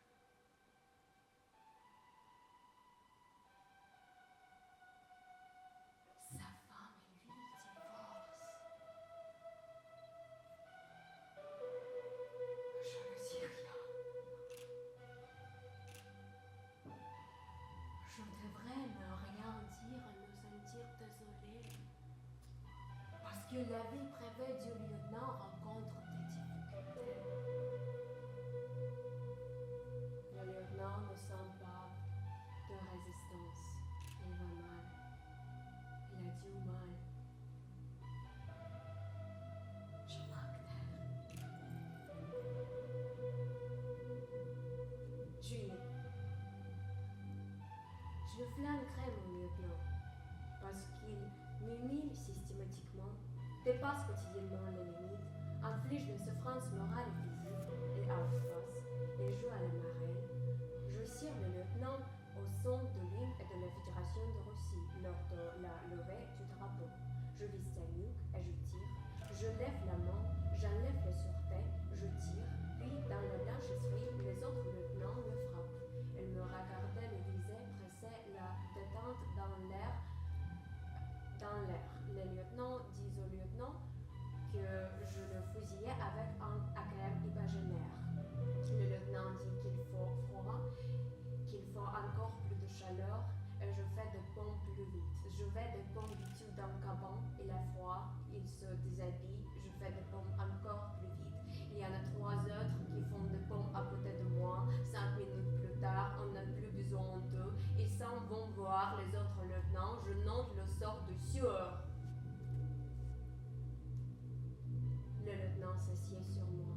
Speaker 4: Sa femme et lui divorcent. Je ne dis rien. Je devrais ne rien dire et me sentir désolée. Parce que la vie privée du lieutenant rencontre des difficultés. Le lieutenant ne sent pas de résistance. Il va mal. Il a du mal. Je manque d'air. Julie. Je flanquerai mon lieutenant parce qu'il m'humilie systématiquement, dépasse quotidiennement les limites, inflige des souffrances morales et physiques et outsource, et joue à la marelle. Je sire le lieutenant au son de l'hymne et de la Fédération de Russie lors de la levée du drapeau. Je vise sa nuque et je tire. Je lève la main, j'enlève la sûreté, je tire, puis dans la blanchisserie, les autres lieutenants me frappent. Ils me regardaient le visage, pressaient la détente dans l'air. Les lieutenants disent au lieutenant que je le fusillais avec un AKM hypogénaire. Le lieutenant dit qu'il faut froid, qu'il faut encore plus de chaleur, et je fais des pompes plus vite. Je vais des pompes vite dans le caban, il a froid, il se déshabille, je fais des pompes encore plus vite. Il y en a 3 autres qui font des pompes à côté de moi. 5 minutes plus tard, on n'a plus besoin d'eux. Ils s'en vont voir les autres lieutenants. Je note le sort de sueur. Le lieutenant s'assied sur moi.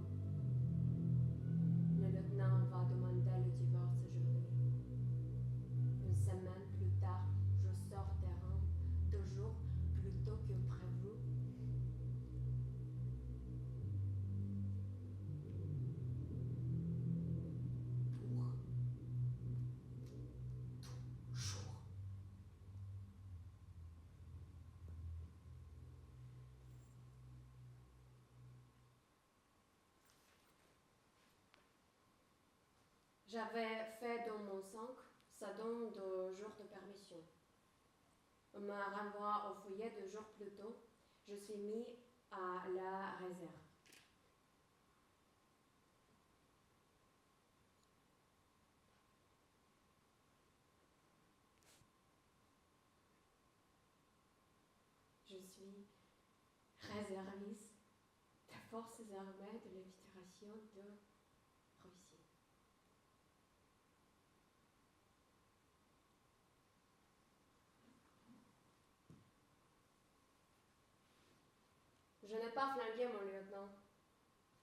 Speaker 4: Le lieutenant va demander le divorce aujourd'hui. Une semaine plus tard, je sors des rangs, 2 jours plus tôt que prévu. J'avais fait dans mon 5, ça donne 2 jours de permission. On me renvoie au foyer 2 jours plus tôt. Je suis mis à la réserve. Je suis réserviste des forces armées de la Fédération de Russie. Je n'ai pas flingué mon lieutenant.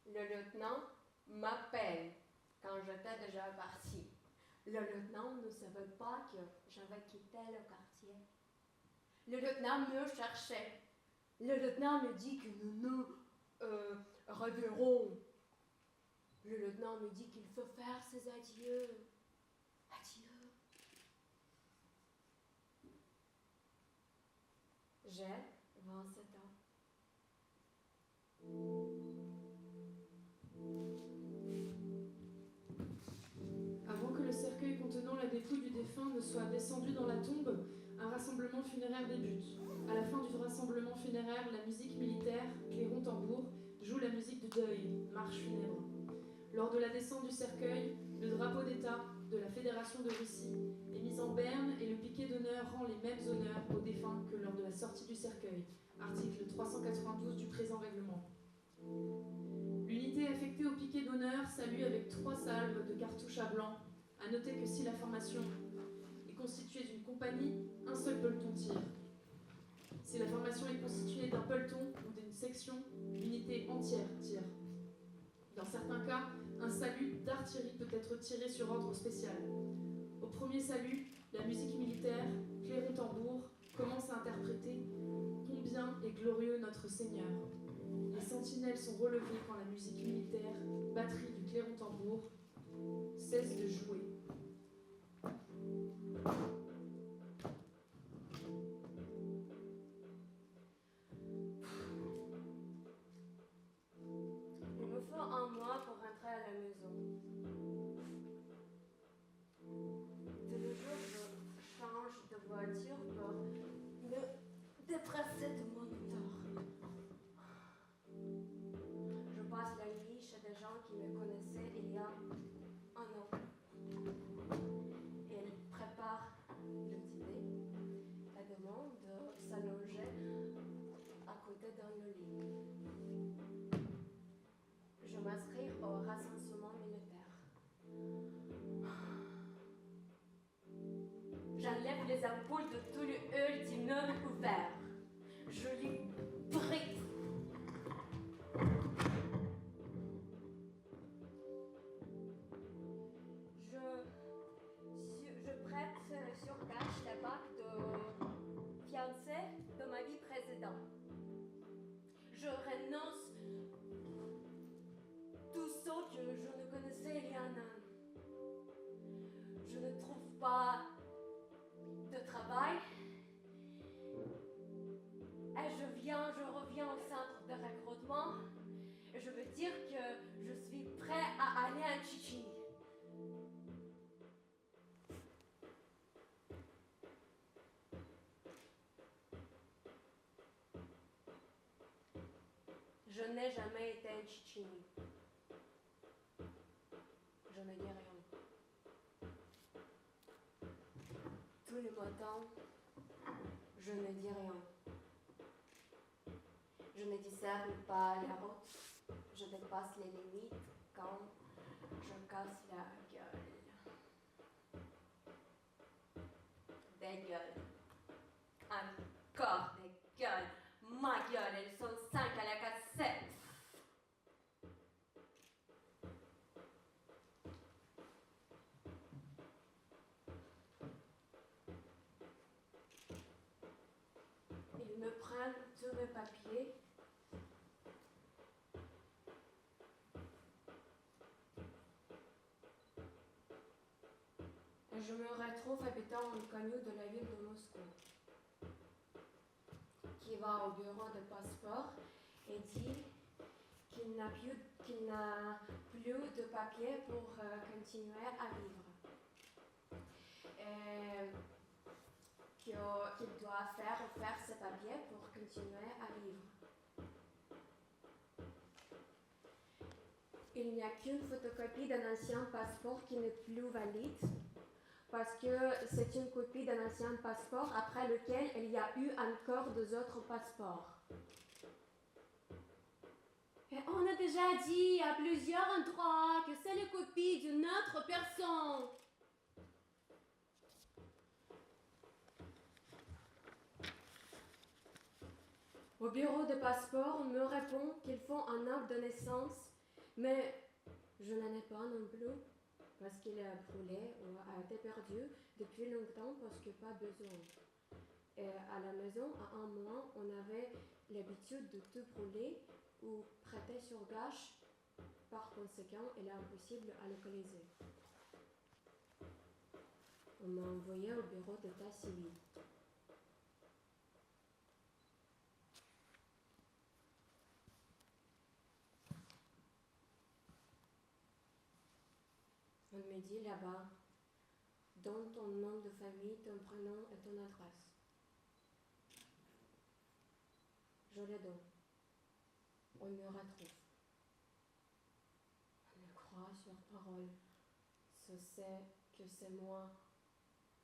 Speaker 4: Le lieutenant m'appelle quand j'étais déjà parti. Le lieutenant ne savait pas que j'avais quitté le quartier. Le lieutenant me cherchait. Le lieutenant me dit que nous nous reverrons. Le lieutenant me dit qu'il faut faire ses adieux. Adieu. J'ai 27 ans.
Speaker 2: Avant que le cercueil contenant la dépouille du défunt ne soit descendu dans la tombe, un rassemblement funéraire débute. À la fin du rassemblement funéraire, la musique militaire, clairon tambour, joue la musique de deuil, marche funèbre. Lors de la descente du cercueil, le drapeau d'État de la Fédération de Russie est mis en berne et le piquet d'honneur rend les mêmes honneurs aux défunts que lors de la sortie du cercueil. Article 392 du présent règlement. L'unité affectée au piquet d'honneur salue avec 3 salves de cartouches à blanc. À noter que si la formation est constituée d'une compagnie, un seul peloton tire. Si la formation est constituée d'un peloton ou d'une section, l'unité entière tire. Dans certains cas, un salut d'artillerie peut être tiré sur ordre spécial. Au premier salut, la musique militaire, clairon-tambour, commence à interpréter « Combien est glorieux notre Seigneur ». Les sentinelles sont relevées quand la musique militaire, batterie du clairon-tambour, cesse de jouer.
Speaker 1: Il me faut un mois pour rentrer à la maison. Tous les jours, je change de voiture pour me dépresser de mon tort. Je passe la nuit chez des gens qui me connaissaient il y a un an. Ils préparent le dîner. La demande de s'allonger à côté d'un lit. Je m'inscris au recensement militaire. J'enlève les ampoules de tout le hall d'immeuble ouvert. Je les brise. Je prête sur cash la bague de fiancée de ma vie précédente. Je renonce tout ce que je ne connaissais il y a un an. Je ne trouve pas de travail. Et je reviens au centre de recrutement. Et je veux dire que je suis prêt à aller en Tchétchénie. Je n'ai jamais été en Tchétchénie. Je ne dis rien. Tous les matins, je ne dis rien. Je ne discerne pas la route. Je dépasse les limites quand je casse la gueule. Des gueules. Encore des gueules. Ma gueule, elles sont 5 à la cassette. Ils me prennent tous mes papiers. Et je me retrouve habitant un caillou de la ville de Moscou, qui va au bureau de passeport et dit qu'il n'a plus de papier pour continuer à vivre. Et qu'il doit refaire ses papiers pour continuer à vivre. Il n'y a qu'une photocopie d'un ancien passeport qui n'est plus valide, parce que c'est une copie d'un ancien passeport après lequel il y a eu encore 2 autres passeports. Et on a déjà dit à plusieurs endroits que c'est la copie d'une autre personne. Au bureau de passeport, on me répond qu'ils font un acte de naissance, mais je n'en ai pas non plus, parce qu'il est brûlé ou a été perdu depuis longtemps parce que pas besoin. Et à la maison, à un mois, on avait l'habitude de tout brûler ou prêter sur gage. Par conséquent, il est impossible à localiser. On m'a envoyé au bureau d'état civil. On me dit là-bas, donne ton nom de famille, ton prénom et ton adresse. Je le donne. On me retrouve. On ne croit
Speaker 4: crois sur parole. Je sais que c'est moi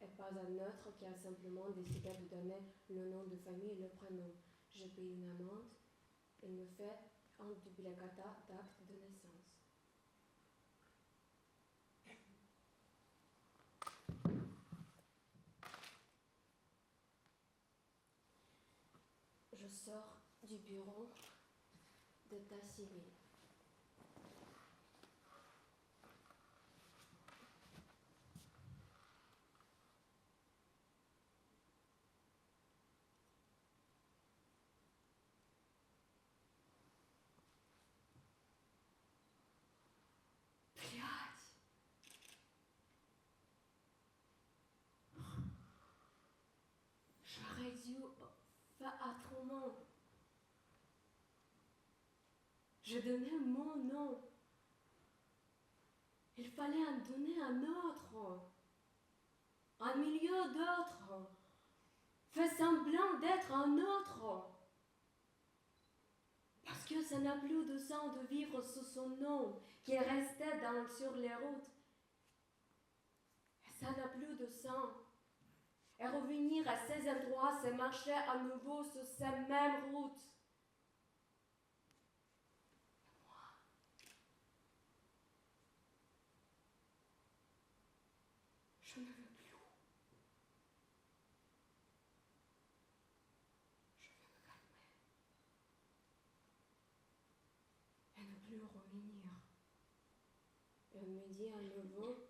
Speaker 4: et pas un autre qui a simplement décidé de donner le nom de famille et le prénom. Je paye une amende. Il me fait un duplicata d'acte de naissance. Je sors du bureau d'état civil. J'aurais dû faire autrement. Je donnais mon nom. Il fallait en donner un autre. Un milieu d'autres. Fais semblant d'être un autre. Parce que ça n'a plus de sens de vivre sous son nom qui est resté sur les routes. Et ça n'a plus de sens. Et revenir à ces endroits, c'est marcher à nouveau sur ces mêmes routes. Je ne veux plus. Je veux me calmer. Et ne plus revenir. Et me dire à nouveau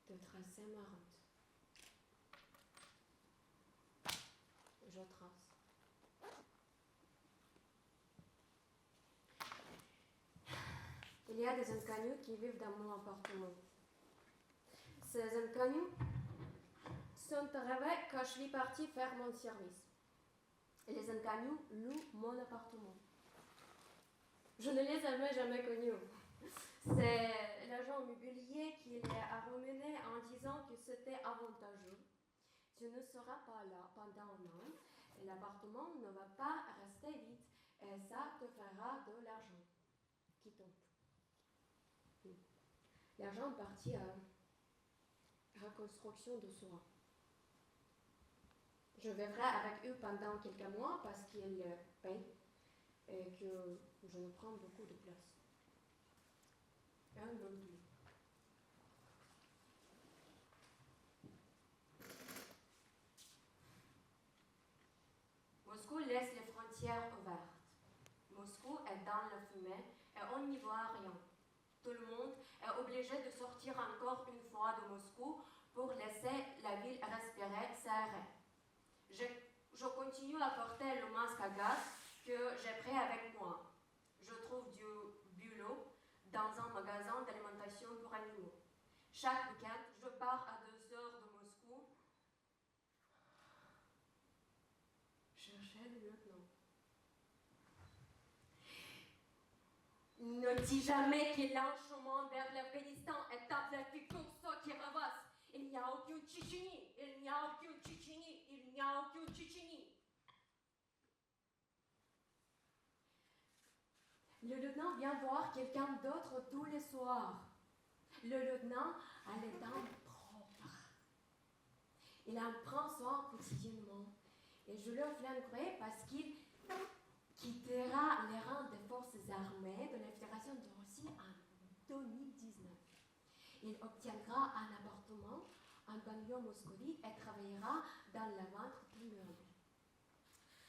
Speaker 4: de tracer ma route. Je trace. Il y a des inconnus qui vivent dans mon appartement. Ces inconnus sont arrivés quand je suis partie faire mon service. Et les inconnus louent mon appartement. Je ne les avais jamais connus. C'est l'agent immobilier qui les a ramenés en disant que c'était avantageux. Tu ne seras pas là pendant un an et l'appartement ne va pas rester vide et ça te fera de l'argent qui tombe. L'argent est parti à reconstruction de soi. Je vivrai avec eux pendant quelques mois parce qu'ils payent et que je me prends beaucoup de place. Un non plus. Moscou laisse les frontières ouvertes. Moscou est dans la fumée et on n'y voit rien. Tout le monde est obligé de sortir encore une fois de Moscou pour laisser la ville respirer, s'aérer. Je continue à porter le masque à gaz que j'ai pris avec moi. Je trouve du bulot dans un magasin d'alimentation pour animaux. Chaque week-end, je pars à 2 heures de Moscou chercher le lieutenant. Ne dis jamais que l'enchaînement vers l'Afghanistan est athlétique pour ceux qui ravassent. Il n'y a aucune Tchétchénie, il n'y a aucune Tchétchénie, il n'y a aucune Tchétchénie. Le lieutenant vient voir quelqu'un d'autre tous les soirs. Le lieutenant a les dents propres. Il en prend soin quotidiennement. Et je le flanquerai parce qu'il quittera les rangs des forces armées de la Fédération de Russie en 2019. Il obtiendra un appartement en banlieue moscovite et travaillera dans la vente d'immeubles.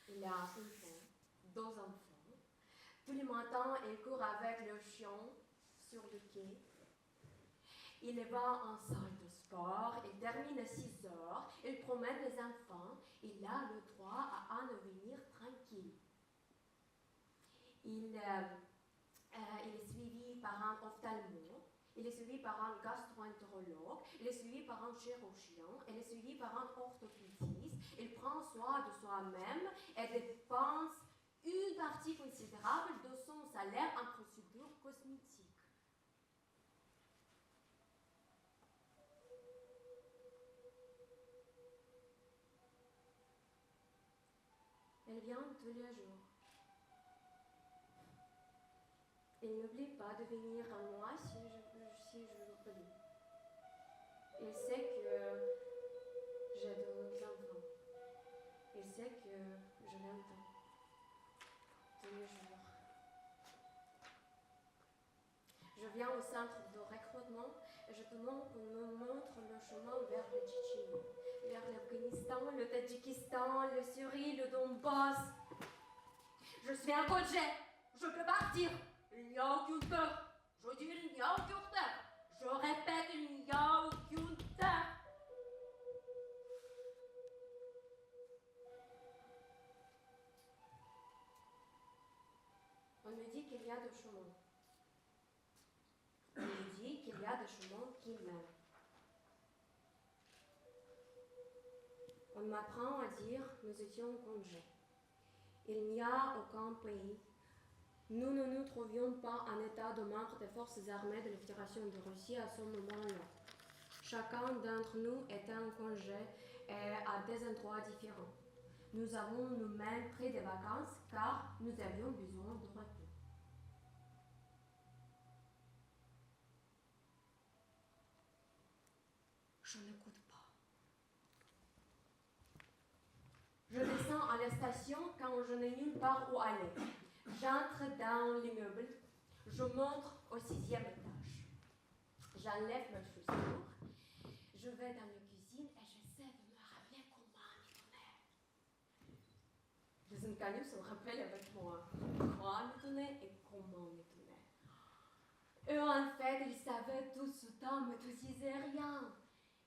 Speaker 4: Il a un enfant, 2 enfants. Tous les matins, il court avec le chien sur le quai. Il va en salle de sport, il termine à 6 heures, il promène les enfants, il a le droit à en venir tranquille. Il est suivi par un ophtalmo, il est suivi par un gastro-entérologue, il est suivi par un chirurgien, il est suivi par un orthopédiste. Il prend soin de soi-même et dépense une partie considérable de son salaire en procédures cosmétiques. Elle vient tous les jours.
Speaker 1: Il n'oublie pas de venir à moi si je l'oublie. Il sait que j'ai 2 enfants. Il sait que je l'aime tant. Tous les jours. Je viens au centre de recrutement et je demande qu'on me montre le chemin vers le Tchétchénie, vers l'Afghanistan, le Tadjikistan, le Syrie, le Donbass. Je suis un coach. Je peux partir. Il n'y a aucune peur. Je dis il n'y a aucune peur. Je répète, il n'y a aucune peur. On me dit qu'il y a 2 chemins. On me dit qu'il y a des chemins qui mènent. On m'apprend à dire nous étions en congé. Il n'y a aucun pays. Nous ne nous trouvions pas en état de membre des forces armées de la Fédération de Russie à ce moment-là. Chacun d'entre nous était en congé et à des endroits différents. Nous avons nous-mêmes pris des vacances car nous avions besoin de repos. Je n'écoute pas. Je descends à la station quand je n'ai nulle part où aller. J'entre dans l'immeuble. Je monte au 6e étage. J'enlève mes chaussures. Je vais dans la cuisine et j'essaie de me rappeler comment m'étonner. Les inconnus se rappellent avec moi quoi m'étonner et comment m'étonner. Eux, en fait, ils savaient tout ce temps, mais ils ne disaient rien.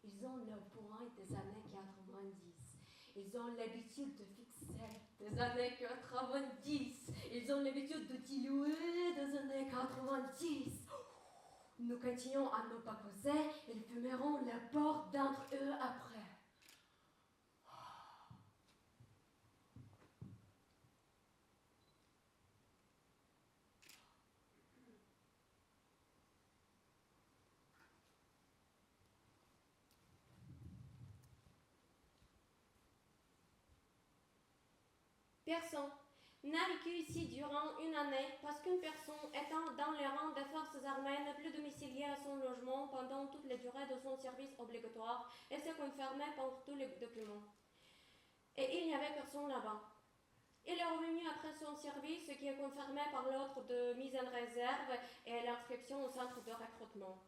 Speaker 1: Ils ont le point des années 90. Ils ont l'habitude de fixer des années 90. Ils ont l'habitude de diluer des années 90. Nous continuons à ne pas causer. Ils fumeront la porte d'entre eux après. Personne n'a vécu ici durant une année parce qu'une personne étant dans les rangs des forces armées n'est plus domiciliée à son logement pendant toute la durée de son service obligatoire et s'est confirmée par tous les documents. Et il n'y avait personne là-bas. Il est revenu après son service, ce qui est confirmé par l'ordre de mise en réserve et l'inscription au centre de recrutement.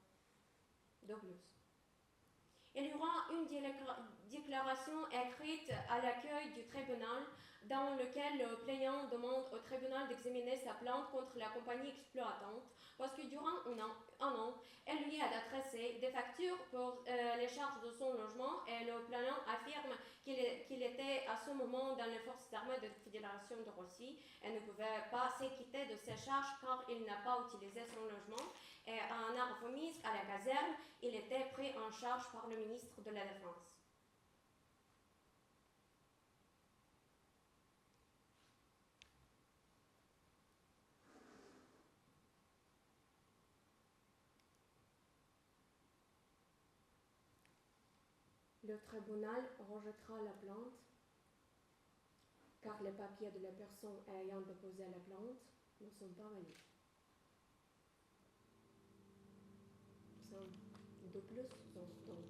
Speaker 1: De plus. Il y aura une déclaration écrite à l'accueil du tribunal dans lequel le plaignant demande au tribunal d'examiner sa plainte contre la compagnie exploitante parce que durant un an, elle lui a adressé des factures pour les charges de son logement et le plaignant affirme qu'il était à ce moment dans les forces armées de la Fédération de Russie et ne pouvait pas s'acquitter de ses charges car il n'a pas utilisé son logement et en a remise à la caserne, il était pris en charge par le ministre de la Défense. Le tribunal rejettera la plainte car les papiers de la personne ayant déposé la plainte ne sont pas valides. De plus, donc.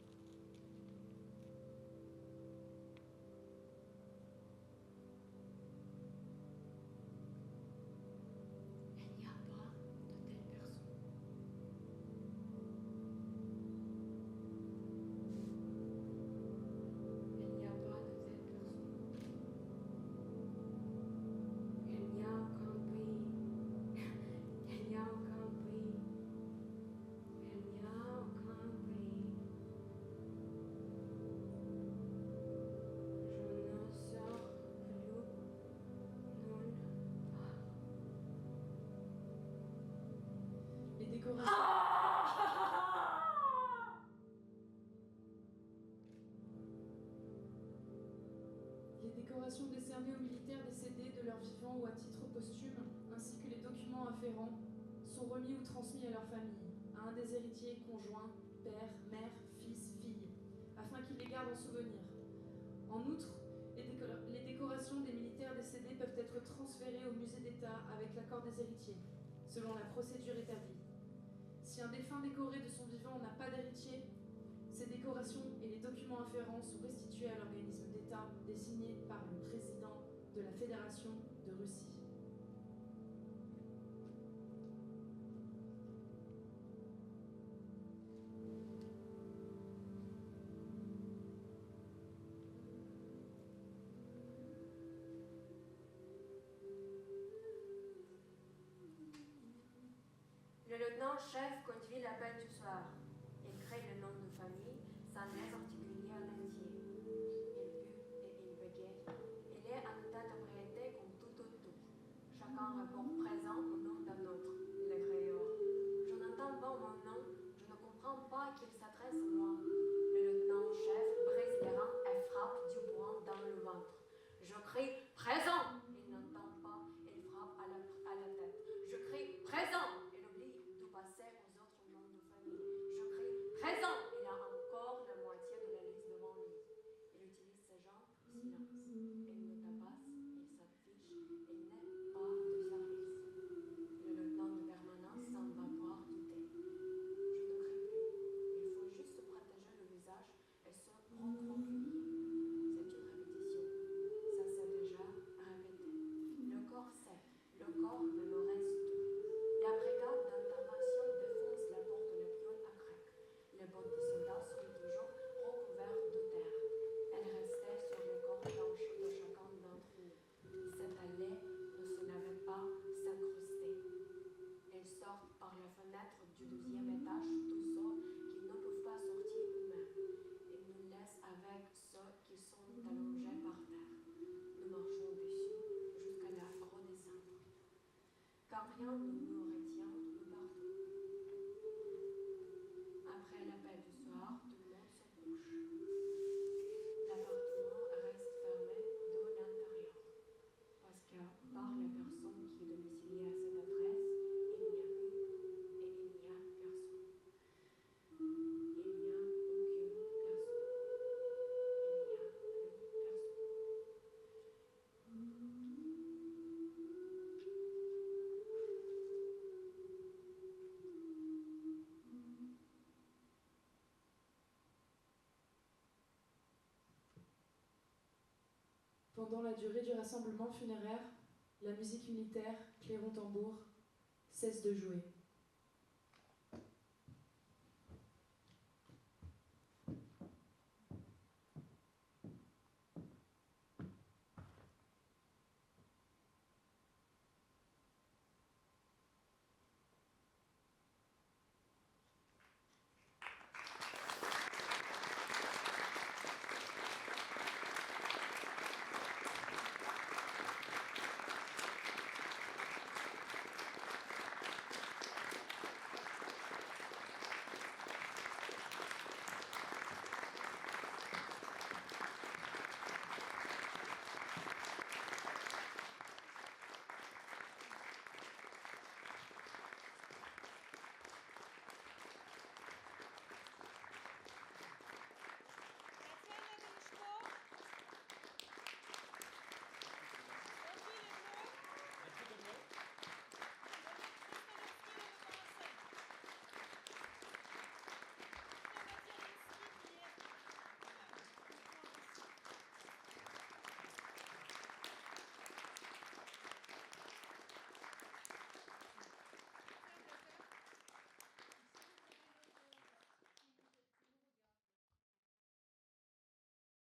Speaker 1: Il n'y a pas de telle personne. Il n'y a pas de telle personne. Il n'y a aucun pays. Il n'y a aucun pays. Il n'y a aucun pays. Je ne sors plus nulle part.
Speaker 2: Les décorations. Les décorations décernées aux militaires décédés de leur vivant ou à titre posthume, ainsi que les documents afférents, sont remis ou transmis à leur famille, à un des héritiers conjoints, père, mère, fils, fille, afin qu'ils les gardent en souvenir. En outre, les décorations des militaires décédés peuvent être transférées au musée d'État avec l'accord des héritiers. selon la procédure établie. Si un défunt décoré de son vivant n'a pas d'héritier, ces décorations et les documents afférents sont restitués à l'organisme d'État désigné par le président de la Fédération de Russie.
Speaker 1: Le lieutenant-chef conduit l'appel du soir. Il crée le nom de famille sans les articuler en entier. Il pue et il bégaye. Il est en état d'ébriété comme tout autour. Chacun répond présent au nom d'un autre. Le créole. Je n'entends pas mon nom. Je ne comprends pas qu'il s'adresse à moi. Le lieutenant-chef brise les rangs et frappe du poing dans le ventre. Je crie présent. Il n'entend pas. Il frappe à la tête. Je crie présent. Passer aux autres noms de famille. Je crie présent. Il a encore la moitié de la liste devant lui. Il utilise ses jambes au silence. Il me tabasse, il s'affiche, il n'est pas de service. Le lieutenant de permanence s'en va boire du thé. Je ne crie plus. Il faut juste protéger le visage et se recroqueviller. C'est une répétition. Ça s'est déjà répété. Le corps sait. Le corps mémorise tout. La brigade d'intervention défonce la porte les pionnes à craque. Les bottes des soldats sont toujours recouvertes de terre. Elles restaient sur le corps blanche de chacun d'entre nous. Cette allée ne se n'avait pas s'incruster. Ils sortent par la fenêtre du 2e étage tous ceux qui ne peuvent pas sortir eux-mêmes. Ils nous laissent avec ceux qui sont allongés par terre. Nous marchons dessus jusqu'à la redescendre. Car rien ne nous retient de partout. Après l'appel du soir, tout le monde se couche. L'appartement reste fermé de l'intérieur. Parce que par les personnes qui domiciliaient à cette adresse, il n'y a eu et il n'y a personne. Il n'y a aucune personne. Il n'y a plus personne.
Speaker 2: Pendant la durée du rassemblement funéraire, la musique militaire, clairon-tambour, cesse de jouer.